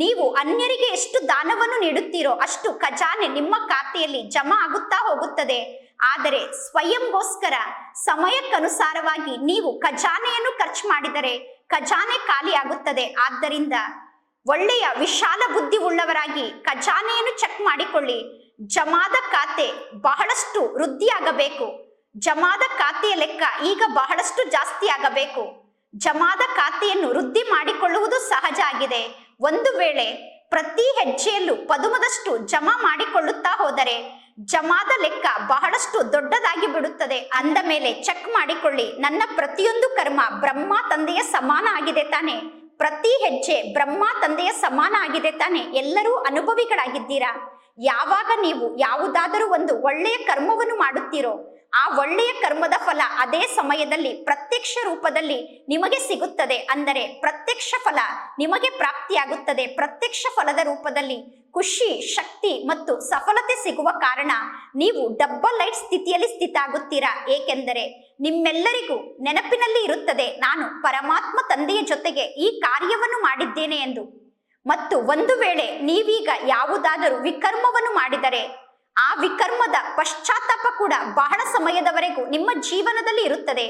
ನೀವು ಅನ್ಯರಿಗೆ ಎಷ್ಟು ದಾನವನ್ನು ನೀಡುತ್ತೀರೋ ಅಷ್ಟು ಖಜಾನೆ ನಿಮ್ಮ ಖಾತೆಯಲ್ಲಿ ಜಮಾ ಆಗುತ್ತಾ ಹೋಗುತ್ತದೆ. ಆದರೆ ಸ್ವಯಂಗೋಸ್ಕರ ಸಮಯಕ್ಕನುಸಾರವಾಗಿ ನೀವು ಖಜಾನೆಯನ್ನು ಖರ್ಚು ಮಾಡಿದರೆ ಖಜಾನೆ ಖಾಲಿ ಆಗುತ್ತದೆ. ಆದ್ದರಿಂದ ಒಳ್ಳೆಯ ವಿಶಾಲ ಬುದ್ಧಿ ಉಳ್ಳವರಾಗಿ ಖಜಾನೆಯನ್ನು ಚೆಕ್ ಮಾಡಿಕೊಳ್ಳಿ. ಜಮಾದ ಖಾತೆ ಬಹಳಷ್ಟು ವೃದ್ಧಿಯಾಗಬೇಕು. ಜಮಾದ ಖಾತೆಯ ಲೆಕ್ಕ ಈಗ ಬಹಳಷ್ಟು ಜಾಸ್ತಿ ಆಗಬೇಕು. ಜಮಾದ ಖಾತೆಯನ್ನು ವೃದ್ಧಿ ಮಾಡಿಕೊಳ್ಳುವುದು ಸಹಜ ಆಗಿದೆ. ಒಂದು ವೇಳೆ ಪ್ರತಿ ಹೆಜ್ಜೆಯಲ್ಲೂ ಪದುಮದಷ್ಟು ಜಮಾ ಮಾಡಿಕೊಳ್ಳುತ್ತಾ ಹೋದರೆ ಜಮಾದ ಲೆಕ್ಕ ಬಹಳಷ್ಟು ದೊಡ್ಡದಾಗಿ ಬಿಡುತ್ತದೆ. ಅಂದ ಮೇಲೆ ಚೆಕ್ ಮಾಡಿಕೊಳ್ಳಿ, ನನ್ನ ಪ್ರತಿಯೊಂದು ಕರ್ಮ ಬ್ರಹ್ಮ ತಂದೆಯ ಸಮಾನ ಆಗಿದೆ ತಾನೆ? ಪ್ರತಿ ಹೆಜ್ಜೆ ಬ್ರಹ್ಮ ತಂದೆಯ ಸಮಾನ ಆಗಿದೆ ತಾನೆ? ಎಲ್ಲರೂ ಅನುಭವಿಗಳಾಗಿದ್ದೀರಾ. ಯಾವಾಗ ನೀವು ಯಾವುದಾದರೂ ಒಂದು ಒಳ್ಳೆಯ ಕರ್ಮವನ್ನು ಮಾಡುತ್ತೀರೋ ಆ ಒಳ್ಳೆಯ ಕರ್ಮದ ಫಲ ಅದೇ ಸಮಯದಲ್ಲಿ ಪ್ರತ್ಯಕ್ಷ ರೂಪದಲ್ಲಿ ನಿಮಗೆ ಸಿಗುತ್ತದೆ. ಅಂದರೆ ಪ್ರತ್ಯಕ್ಷ ಫಲ ನಿಮಗೆ ಪ್ರಾಪ್ತಿಯಾಗುತ್ತದೆ. ಪ್ರತ್ಯಕ್ಷ ಫಲದ ರೂಪದಲ್ಲಿ ಖುಷಿ, ಶಕ್ತಿ ಮತ್ತು ಸಫಲತೆ ಸಿಗುವ ಕಾರಣ ನೀವು ಡಬಲ್ ಲೈಟ್ ಸ್ಥಿತಿಯಲ್ಲಿ ಸ್ಥಿತ ಆಗುತ್ತೀರಾ. ಏಕೆಂದರೆ ನಿಮ್ಮೆಲ್ಲರಿಗೂ ನೆನಪಿನಲ್ಲಿ ಇರುತ್ತದೆ, ನಾನು ಪರಮಾತ್ಮ ತಂದೆಯ ಜೊತೆಗೆ ಈ ಕಾರ್ಯವನ್ನು ಮಾಡಿದ್ದೇನೆ ಎಂದು. ಮತ್ತು ಒಂದು ವೇಳೆ ನೀವೀಗ ಯಾವುದಾದರೂ ವಿಕರ್ಮವನ್ನು ಮಾಡಿದರೆ ಆ ವಿಕರ್ಮದ ಪಶ್ಚಾತ್ತಾಪ ಕೂಡ ಬಹಳ ಸಮಯದವರೆಗೂ ನಿಮ್ಮ ಜೀವನದಲ್ಲಿ ಇರುತ್ತದೆ.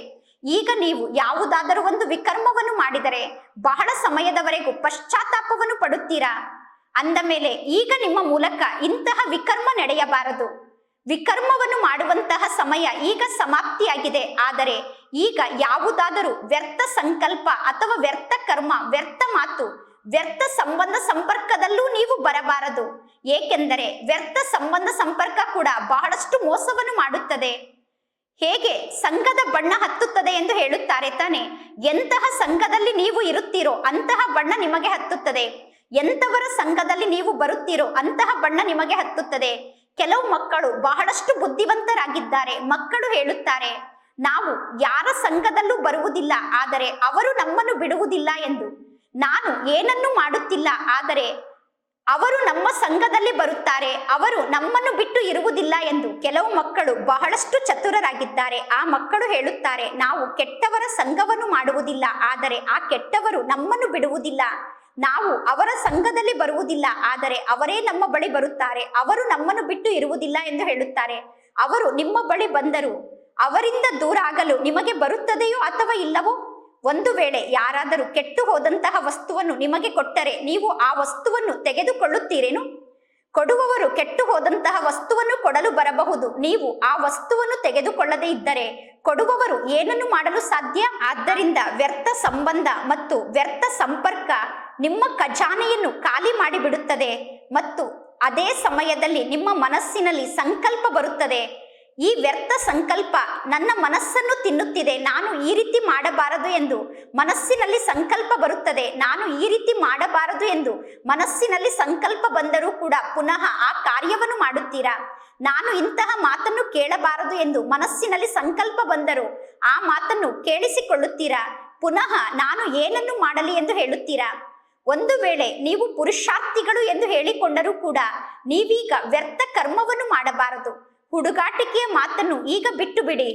ಈಗ ನೀವು ಯಾವುದಾದರೂ ಒಂದು ವಿಕರ್ಮವನ್ನು ಮಾಡಿದರೆ ಬಹಳ ಸಮಯದವರೆಗೂ ಪಶ್ಚಾತ್ತಾಪವನ್ನು ಪಡುತ್ತೀರಾ. ಅಂದ ಮೇಲೆ ಈಗ ನಿಮ್ಮ ಮೂಲಕ ಇಂತಹ ವಿಕರ್ಮ ನಡೆಯಬಾರದು. ವಿಕರ್ಮವನ್ನು ಮಾಡುವಂತಹ ಸಮಯ ಈಗ ಸಮಾಪ್ತಿಯಾಗಿದೆ. ಆದರೆ ಈಗ ಯಾವುದಾದರೂ ವ್ಯರ್ಥ ಸಂಕಲ್ಪ ಅಥವಾ ವ್ಯರ್ಥ ಕರ್ಮ, ವ್ಯರ್ಥ ಮಾತು, ವ್ಯರ್ಥ ಸಂಬಂಧ ಸಂಪರ್ಕದಲ್ಲೂ ನೀವು ಬರಬಾರದು. ಏಕೆಂದರೆ ವ್ಯರ್ಥ ಸಂಬಂಧ ಸಂಪರ್ಕ ಕೂಡ ಬಹಳಷ್ಟು ಮೋಸವನ್ನು ಮಾಡುತ್ತದೆ. ಹೇಗೆ ಸಂಘದ ಬಣ್ಣ ಹತ್ತುತ್ತದೆ ಎಂದು ಹೇಳುತ್ತಾರೆ ತಾನೆ? ಎಂತಹ ಸಂಘದಲ್ಲಿ ನೀವು ಇರುತ್ತೀರೋ ಅಂತಹ ಬಣ್ಣ ನಿಮಗೆ ಹತ್ತುತ್ತದೆ. ಎಂತವರ ಸಂಘದಲ್ಲಿ ನೀವು ಬರುತ್ತೀರೋ ಅಂತಹ ಬಣ್ಣ ನಿಮಗೆ ಹತ್ತುತ್ತದೆ. ಕೆಲವು ಮಕ್ಕಳು ಬಹಳಷ್ಟು ಬುದ್ಧಿವಂತರಾಗಿದ್ದಾರೆ. ಮಕ್ಕಳು ಹೇಳುತ್ತಾರೆ, ನಾವು ಯಾರ ಸಂಘದಲ್ಲೂ ಬರುವುದಿಲ್ಲ, ಆದರೆ ಅವರು ನಮ್ಮನ್ನು ಬಿಡುವುದಿಲ್ಲ ಎಂದು. ನಾನು ಏನನ್ನೂ ಮಾಡುತ್ತಿಲ್ಲ, ಆದರೆ ಅವರು ನಮ್ಮ ಸಂಘದಲ್ಲಿ ಬರುತ್ತಾರೆ, ಅವರು ನಮ್ಮನ್ನು ಬಿಟ್ಟು ಇರುವುದಿಲ್ಲ ಎಂದು. ಕೆಲವು ಮಕ್ಕಳು ಬಹಳಷ್ಟು ಚತುರರಾಗಿದ್ದಾರೆ. ಆ ಮಕ್ಕಳು ಹೇಳುತ್ತಾರೆ, ನಾವು ಕೆಟ್ಟವರ ಸಂಘವನ್ನು ಮಾಡುವುದಿಲ್ಲ, ಆದರೆ ಆ ಕೆಟ್ಟವರು ನಮ್ಮನ್ನು ಬಿಡುವುದಿಲ್ಲ. ನಾವು ಅವರ ಸಂಘದಲ್ಲಿ ಬರುವುದಿಲ್ಲ, ಆದರೆ ಅವರೇ ನಮ್ಮ ಬಳಿ ಬರುತ್ತಾರೆ, ಅವರು ನಮ್ಮನ್ನು ಬಿಟ್ಟು ಇರುವುದಿಲ್ಲ ಎಂದು ಹೇಳುತ್ತಾರೆ. ಅವರು ನಿಮ್ಮ ಬಳಿ ಬಂದರು ಅವರಿಂದ ದೂರ ಆಗಲು ನಿಮಗೆ ಬರುತ್ತದೆಯೋ ಅಥವಾ ಇಲ್ಲವೋ? ಒಂದು ವೇಳೆ ಯಾರಾದರೂ ಕೆಟ್ಟು ಹೋದಂತಹ ವಸ್ತುವನ್ನು ನಿಮಗೆ ಕೊಟ್ಟರೆ ನೀವು ಆ ವಸ್ತುವನ್ನು ತೆಗೆದುಕೊಳ್ಳುತ್ತೀರೇನು? ಕೊಡುವವರು ಕೆಟ್ಟು ಹೋದಂತಹ ವಸ್ತುವನ್ನು ಕೊಡಲು ಬರಬಹುದು. ನೀವು ಆ ವಸ್ತುವನ್ನು ತೆಗೆದುಕೊಳ್ಳದೇ ಇದ್ದರೆ ಕೊಡುವವರು ಏನನ್ನು ಮಾಡಲು ಸಾಧ್ಯ? ಆದ್ದರಿಂದ ವ್ಯರ್ಥ ಸಂಬಂಧ ಮತ್ತು ವ್ಯರ್ಥ ಸಂಪರ್ಕ ನಿಮ್ಮ ಖಜಾನೆಯನ್ನು ಖಾಲಿ ಮಾಡಿಬಿಡುತ್ತದೆ. ಮತ್ತು ಅದೇ ಸಮಯದಲ್ಲಿ ನಿಮ್ಮ ಮನಸ್ಸಿನಲ್ಲಿ ಸಂಕಲ್ಪ ಬರುತ್ತದೆ, ಈ ವ್ಯರ್ಥ ಸಂಕಲ್ಪ ನನ್ನ ಮನಸ್ಸನ್ನು ತಿನ್ನುತ್ತಿದೆ, ನಾನು ಈ ರೀತಿ ಮಾಡಬಾರದು ಎಂದು ಮನಸ್ಸಿನಲ್ಲಿ ಸಂಕಲ್ಪ ಬರುತ್ತದೆ. ನಾನು ಈ ರೀತಿ ಮಾಡಬಾರದು ಎಂದು ಮನಸ್ಸಿನಲ್ಲಿ ಸಂಕಲ್ಪ ಬಂದರೂ ಕೂಡ ಪುನಃ ಆ ಕಾರ್ಯವನ್ನು ಮಾಡುತ್ತೀರಾ. ನಾನು ಇಂತಹ ಮಾತನ್ನು ಕೇಳಬಾರದು ಎಂದು ಮನಸ್ಸಿನಲ್ಲಿ ಸಂಕಲ್ಪ ಬಂದರೂ ಆ ಮಾತನ್ನು ಕೇಳಿಸಿಕೊಳ್ಳುತ್ತೀರಾ. ಪುನಃ ನಾನು ಏನನ್ನು ಮಾಡಲಿ ಎಂದು ಹೇಳುತ್ತೀರಾ. ಒಂದು ವೇಳೆ ನೀವು ಪುರುಷಾರ್ಥಿಗಳು ಎಂದು ಹೇಳಿಕೊಂಡರೂ ಕೂಡ ನೀವೀಗ ವ್ಯರ್ಥ ಕರ್ಮವನ್ನು ಮಾಡಬಾರದು. ಹುಡುಗಾಟಿಕೆಯ ಮಾತನ್ನು ಈಗ ಬಿಟ್ಟು ಬಿಡಿ.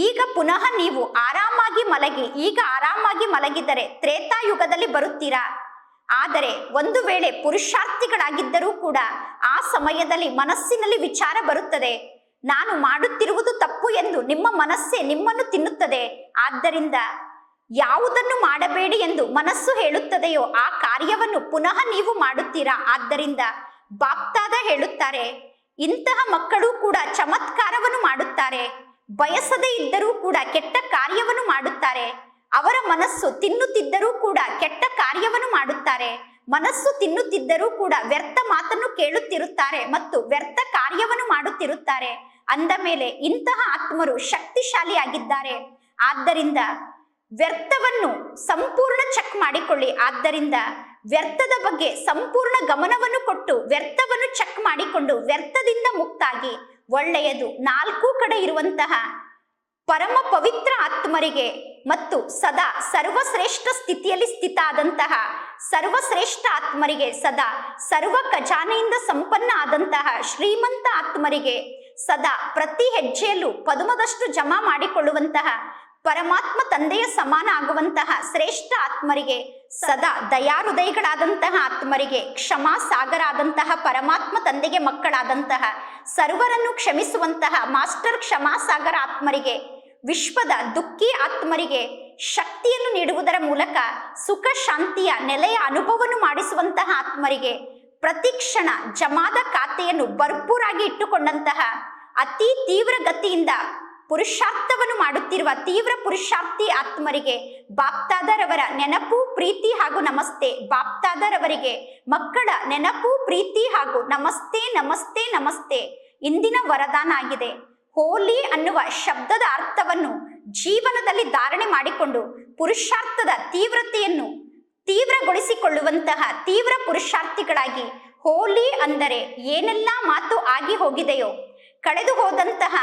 ಈಗ ಪುನಃ ನೀವು ಆರಾಮಾಗಿ ಮಲಗಿ. ಈಗ ಆರಾಮಾಗಿ ಮಲಗಿದರೆ ತ್ರೇತಾಯುಗದಲ್ಲಿ ಬರುತ್ತೀರಾ. ಆದರೆ ಒಂದು ವೇಳೆ ಪುರುಷಾರ್ಥಿಗಳಾಗಿದ್ದರೂ ಕೂಡ ಆ ಸಮಯದಲ್ಲಿ ಮನಸ್ಸಿನಲ್ಲಿ ವಿಚಾರ ಬರುತ್ತದೆ, ನಾನು ಮಾಡುತ್ತಿರುವುದು ತಪ್ಪು ಎಂದು. ನಿಮ್ಮ ಮನಸ್ಸೇ ನಿಮ್ಮನ್ನು ತಿನ್ನುತ್ತದೆ. ಆದ್ದರಿಂದ ಯಾವುದನ್ನು ಮಾಡಬೇಡಿ ಎಂದು ಮನಸ್ಸು ಹೇಳುತ್ತದೆಯೋ ಆ ಕಾರ್ಯವನ್ನು ಪುನಃ ನೀವು ಮಾಡುತ್ತೀರಾ. ಆದ್ದರಿಂದ ಬಾಪ್ತಾದ ಹೇಳುತ್ತಾರೆ, ಇಂತಹ ಮಕ್ಕಳು ಕೂಡ ಚಮತ್ಕಾರವನ್ನು ಮಾಡುತ್ತಾರೆ. ಬಯಸದೇ ಇದ್ದರೂ ಕೂಡ ಕೆಟ್ಟ ಕಾರ್ಯವನ್ನು ಮಾಡುತ್ತಾರೆ. ಅವರ ಮನಸ್ಸು ತಿನ್ನುತ್ತಿದ್ದರೂ ಕೂಡ ಕೆಟ್ಟ ಕಾರ್ಯವನ್ನು ಮಾಡುತ್ತಾರೆ. ಮನಸ್ಸು ತಿನ್ನುತ್ತಿದ್ದರೂ ಕೂಡ ವ್ಯರ್ಥ ಮಾತನ್ನು ಕೇಳುತ್ತಿರುತ್ತಾರೆ ಮತ್ತು ವ್ಯರ್ಥ ಕಾರ್ಯವನ್ನು ಮಾಡುತ್ತಿರುತ್ತಾರೆ. ಅಂದ ಮೇಲೆ ಇಂತಹ ಆತ್ಮರು ಶಕ್ತಿಶಾಲಿಯಾಗಿದ್ದಾರೆ. ಆದ್ದರಿಂದ ವ್ಯರ್ಥವನ್ನು ಸಂಪೂರ್ಣ ಚೆಕ್ ಮಾಡಿಕೊಳ್ಳಿ. ಆದ್ದರಿಂದ ವ್ಯರ್ಥದ ಬಗ್ಗೆ ಸಂಪೂರ್ಣ ಗಮನವನ್ನು ಕೊಟ್ಟು ವ್ಯರ್ಥವನ್ನು ಚೆಕ್ ಮಾಡಿಕೊಂಡು ವ್ಯರ್ಥದಿಂದ ಮುಕ್ತಾಗಿ ಒಳ್ಳೆಯದು. ನಾಲ್ಕು ಕಡೆ ಇರುವಂತಹ ಪರಮ ಪವಿತ್ರ ಆತ್ಮರಿಗೆ ಮತ್ತು ಸದಾ ಸರ್ವಶ್ರೇಷ್ಠ ಸ್ಥಿತಿಯಲ್ಲಿ ಸ್ಥಿತ ಆದಂತಹ ಸರ್ವಶ್ರೇಷ್ಠ ಆತ್ಮರಿಗೆ, ಸದಾ ಸರ್ವ ಖಜಾನೆಯಿಂದ ಸಂಪನ್ನ ಆದಂತಹ ಶ್ರೀಮಂತ ಆತ್ಮರಿಗೆ, ಸದಾ ಪ್ರತಿ ಹೆಜ್ಜೆಯಲ್ಲೂ ಪದುಮದಷ್ಟು ಜಮಾ ಮಾಡಿಕೊಳ್ಳುವಂತಹ ಪರಮಾತ್ಮ ತಂದೆಯ ಸಮಾನ ಆಗುವಂತಹ ಶ್ರೇಷ್ಠ ಆತ್ಮರಿಗೆ, ಸದಾ ದಯಾಹೃದಯಗಳಾದಂತಹ ಆತ್ಮರಿಗೆ, ಕ್ಷಮಾ ಸಾಗರ ಆದಂತಹ ಪರಮಾತ್ಮ ತಂದೆಗೆ ಮಕ್ಕಳಾದಂತಹ ಸರ್ವರನ್ನು ಕ್ಷಮಿಸುವಂತಹ ಮಾಸ್ಟರ್ ಕ್ಷಮಾ ಸಾಗರ ಆತ್ಮರಿಗೆ, ವಿಶ್ವದ ದುಃಖಿ ಆತ್ಮರಿಗೆ ಶಕ್ತಿಯನ್ನು ನೀಡುವುದರ ಮೂಲಕ ಸುಖ ಶಾಂತಿಯ ನೆಲೆಯ ಅನುಭವವನ್ನು ಮಾಡಿಸುವಂತಹ ಆತ್ಮರಿಗೆ, ಪ್ರತಿ ಕ್ಷಣ ಜಮಾದ ಖಾತೆಯನ್ನು ಭರ್ಪೂರಾಗಿ ಇಟ್ಟುಕೊಂಡಂತಹ ಅತಿ ತೀವ್ರ ಗತಿಯಿಂದ ಪುರುಷಾರ್ಥವನ್ನು ಮಾಡುತ್ತಿರುವ ತೀವ್ರ ಪುರುಷಾರ್ಥಿ ಆತ್ಮರಿಗೆ ಬಾಪ್ತಾದರವರ ನೆನಪು ಪ್ರೀತಿ ಹಾಗೂ ನಮಸ್ತೆ. ಬಾಪ್ತಾದರವರಿಗೆ ಮಕ್ಕಳ ನೆನಪು ಪ್ರೀತಿ ಹಾಗೂ ನಮಸ್ತೆ ನಮಸ್ತೆ ನಮಸ್ತೆ ಇಂದಿನ ವರದಾನ ಆಗಿದೆ. ಹೋಲಿ ಅನ್ನುವ ಶಬ್ದದ ಅರ್ಥವನ್ನು ಜೀವನದಲ್ಲಿ ಧಾರಣೆ ಮಾಡಿಕೊಂಡು ಪುರುಷಾರ್ಥದ ತೀವ್ರತೆಯನ್ನು ತೀವ್ರಗೊಳಿಸಿಕೊಳ್ಳುವಂತಹ ತೀವ್ರ ಪುರುಷಾರ್ಥಿಗಳಾಗಿ, ಹೋಲಿ ಅಂದರೆ ಏನೆಲ್ಲ ಮಾತು ಆಗಿ ಹೋಗಿದೆಯೋ ಕಳೆದು ಹೋದಂತಹ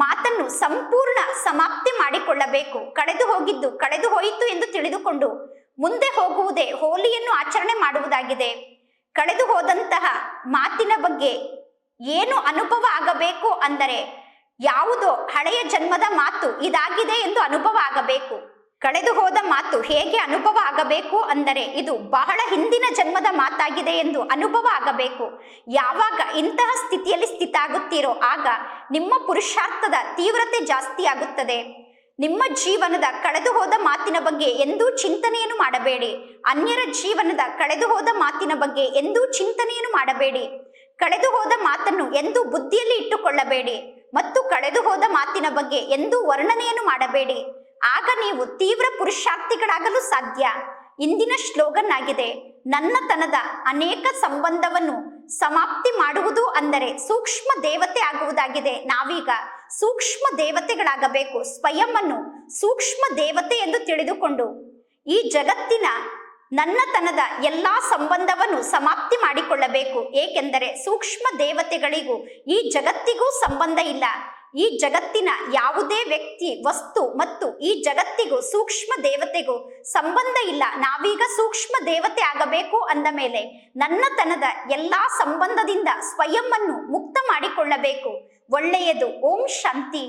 ಮಾತನ್ನು ಸಂಪೂರ್ಣ ಸಮಾಪ್ತಿ ಮಾಡಿಕೊಳ್ಳಬೇಕು. ಕಳೆದು ಹೋಗಿದ್ದು ಕಳೆದು ಹೋಯಿತು ಎಂದು ತಿಳಿದುಕೊಂಡು ಮುಂದೆ ಹೋಗುವುದೇ ಹೋಲಿಯನ್ನು ಆಚರಣೆ ಮಾಡುವುದಾಗಿದೆ. ಕಳೆದು ಹೋದಂತಹ ಮಾತಿನ ಬಗ್ಗೆ ಏನು ಅನುಭವ ಆಗಬೇಕು ಅಂದರೆ, ಯಾವುದೋ ಹಳೆಯ ಜನ್ಮದ ಮಾತು ಇದಾಗಿದೆ ಎಂದು ಅನುಭವ ಆಗಬೇಕು. ಕಳೆದು ಹೋದ ಮಾತು ಹೇಗೆ ಅನುಭವ ಆಗಬೇಕು ಅಂದರೆ, ಇದು ಬಹಳ ಹಿಂದಿನ ಜನ್ಮದ ಮಾತಾಗಿದೆ ಎಂದು ಅನುಭವ ಆಗಬೇಕು. ಯಾವಾಗ ಇಂತಹ ಸ್ಥಿತಿಯಲ್ಲಿ ಸ್ಥಿತ ಆಗುತ್ತೀರೋ ಆಗ ನಿಮ್ಮ ಪುರುಷಾರ್ಥದ ತೀವ್ರತೆ ಜಾಸ್ತಿ ಆಗುತ್ತದೆ. ನಿಮ್ಮ ಜೀವನದ ಕಳೆದು ಹೋದ ಮಾತಿನ ಬಗ್ಗೆ ಎಂದೂ ಚಿಂತನೆಯನ್ನು ಮಾಡಬೇಡಿ. ಅನ್ಯರ ಜೀವನದ ಕಳೆದು ಹೋದ ಮಾತಿನ ಬಗ್ಗೆ ಎಂದೂ ಚಿಂತನೆಯನ್ನು ಮಾಡಬೇಡಿ. ಕಳೆದು ಹೋದ ಮಾತನ್ನು ಎಂದೂ ಬುದ್ಧಿಯಲ್ಲಿ ಇಟ್ಟುಕೊಳ್ಳಬೇಡಿ ಮತ್ತು ಕಳೆದು ಹೋದ ಮಾತಿನ ಬಗ್ಗೆ ಎಂದೂ ವರ್ಣನೆಯನ್ನು ಮಾಡಬೇಡಿ. ಆಗ ನೀವು ತೀವ್ರ ಪುರುಷಾರ್ಥಿಗಳಾಗಲು ಸಾಧ್ಯ. ಇಂದಿನ ಸ್ಲೋಗನ್ ಆಗಿದೆ, ನನ್ನತನದ ಅನೇಕ ಸಂಬಂಧವನ್ನು ಸಮಾಪ್ತಿ ಮಾಡುವುದು ಅಂದರೆ ಸೂಕ್ಷ್ಮ ದೇವತೆ ಆಗುವುದಾಗಿದೆ. ನಾವೀಗ ಸೂಕ್ಷ್ಮ ದೇವತೆಗಳಾಗಬೇಕು. ಸ್ವಯಂವನ್ನು ಸೂಕ್ಷ್ಮ ದೇವತೆ ಎಂದು ತಿಳಿದುಕೊಂಡು ಈ ಜಗತ್ತಿನ ನನ್ನತನದ ಎಲ್ಲಾ ಸಂಬಂಧವನ್ನು ಸಮಾಪ್ತಿ ಮಾಡಿಕೊಳ್ಳಬೇಕು. ಏಕೆಂದರೆ ಸೂಕ್ಷ್ಮ ದೇವತೆಗಳಿಗೂ ಈ ಜಗತ್ತಿಗೂ ಸಂಬಂಧ ಇಲ್ಲ. ಈ ಜಗತ್ತಿನ ಯಾವುದೇ ವ್ಯಕ್ತಿ, ವಸ್ತು ಮತ್ತು ಈ ಜಗತ್ತಿಗೂ ಸೂಕ್ಷ್ಮ ದೇವತೆಗೂ ಸಂಬಂಧ ಇಲ್ಲ. ನಾವೀಗ ಸೂಕ್ಷ್ಮ ದೇವತೆ ಆಗಬೇಕು ಅಂದ ಮೇಲೆ ನನ್ನತನದ ಎಲ್ಲಾ ಸಂಬಂಧದಿಂದ ಸ್ವಯಂವನ್ನು ಮುಕ್ತ ಮಾಡಿಕೊಳ್ಳಬೇಕು. ಒಳ್ಳೆಯದು. ಓಂ ಶಾಂತಿ.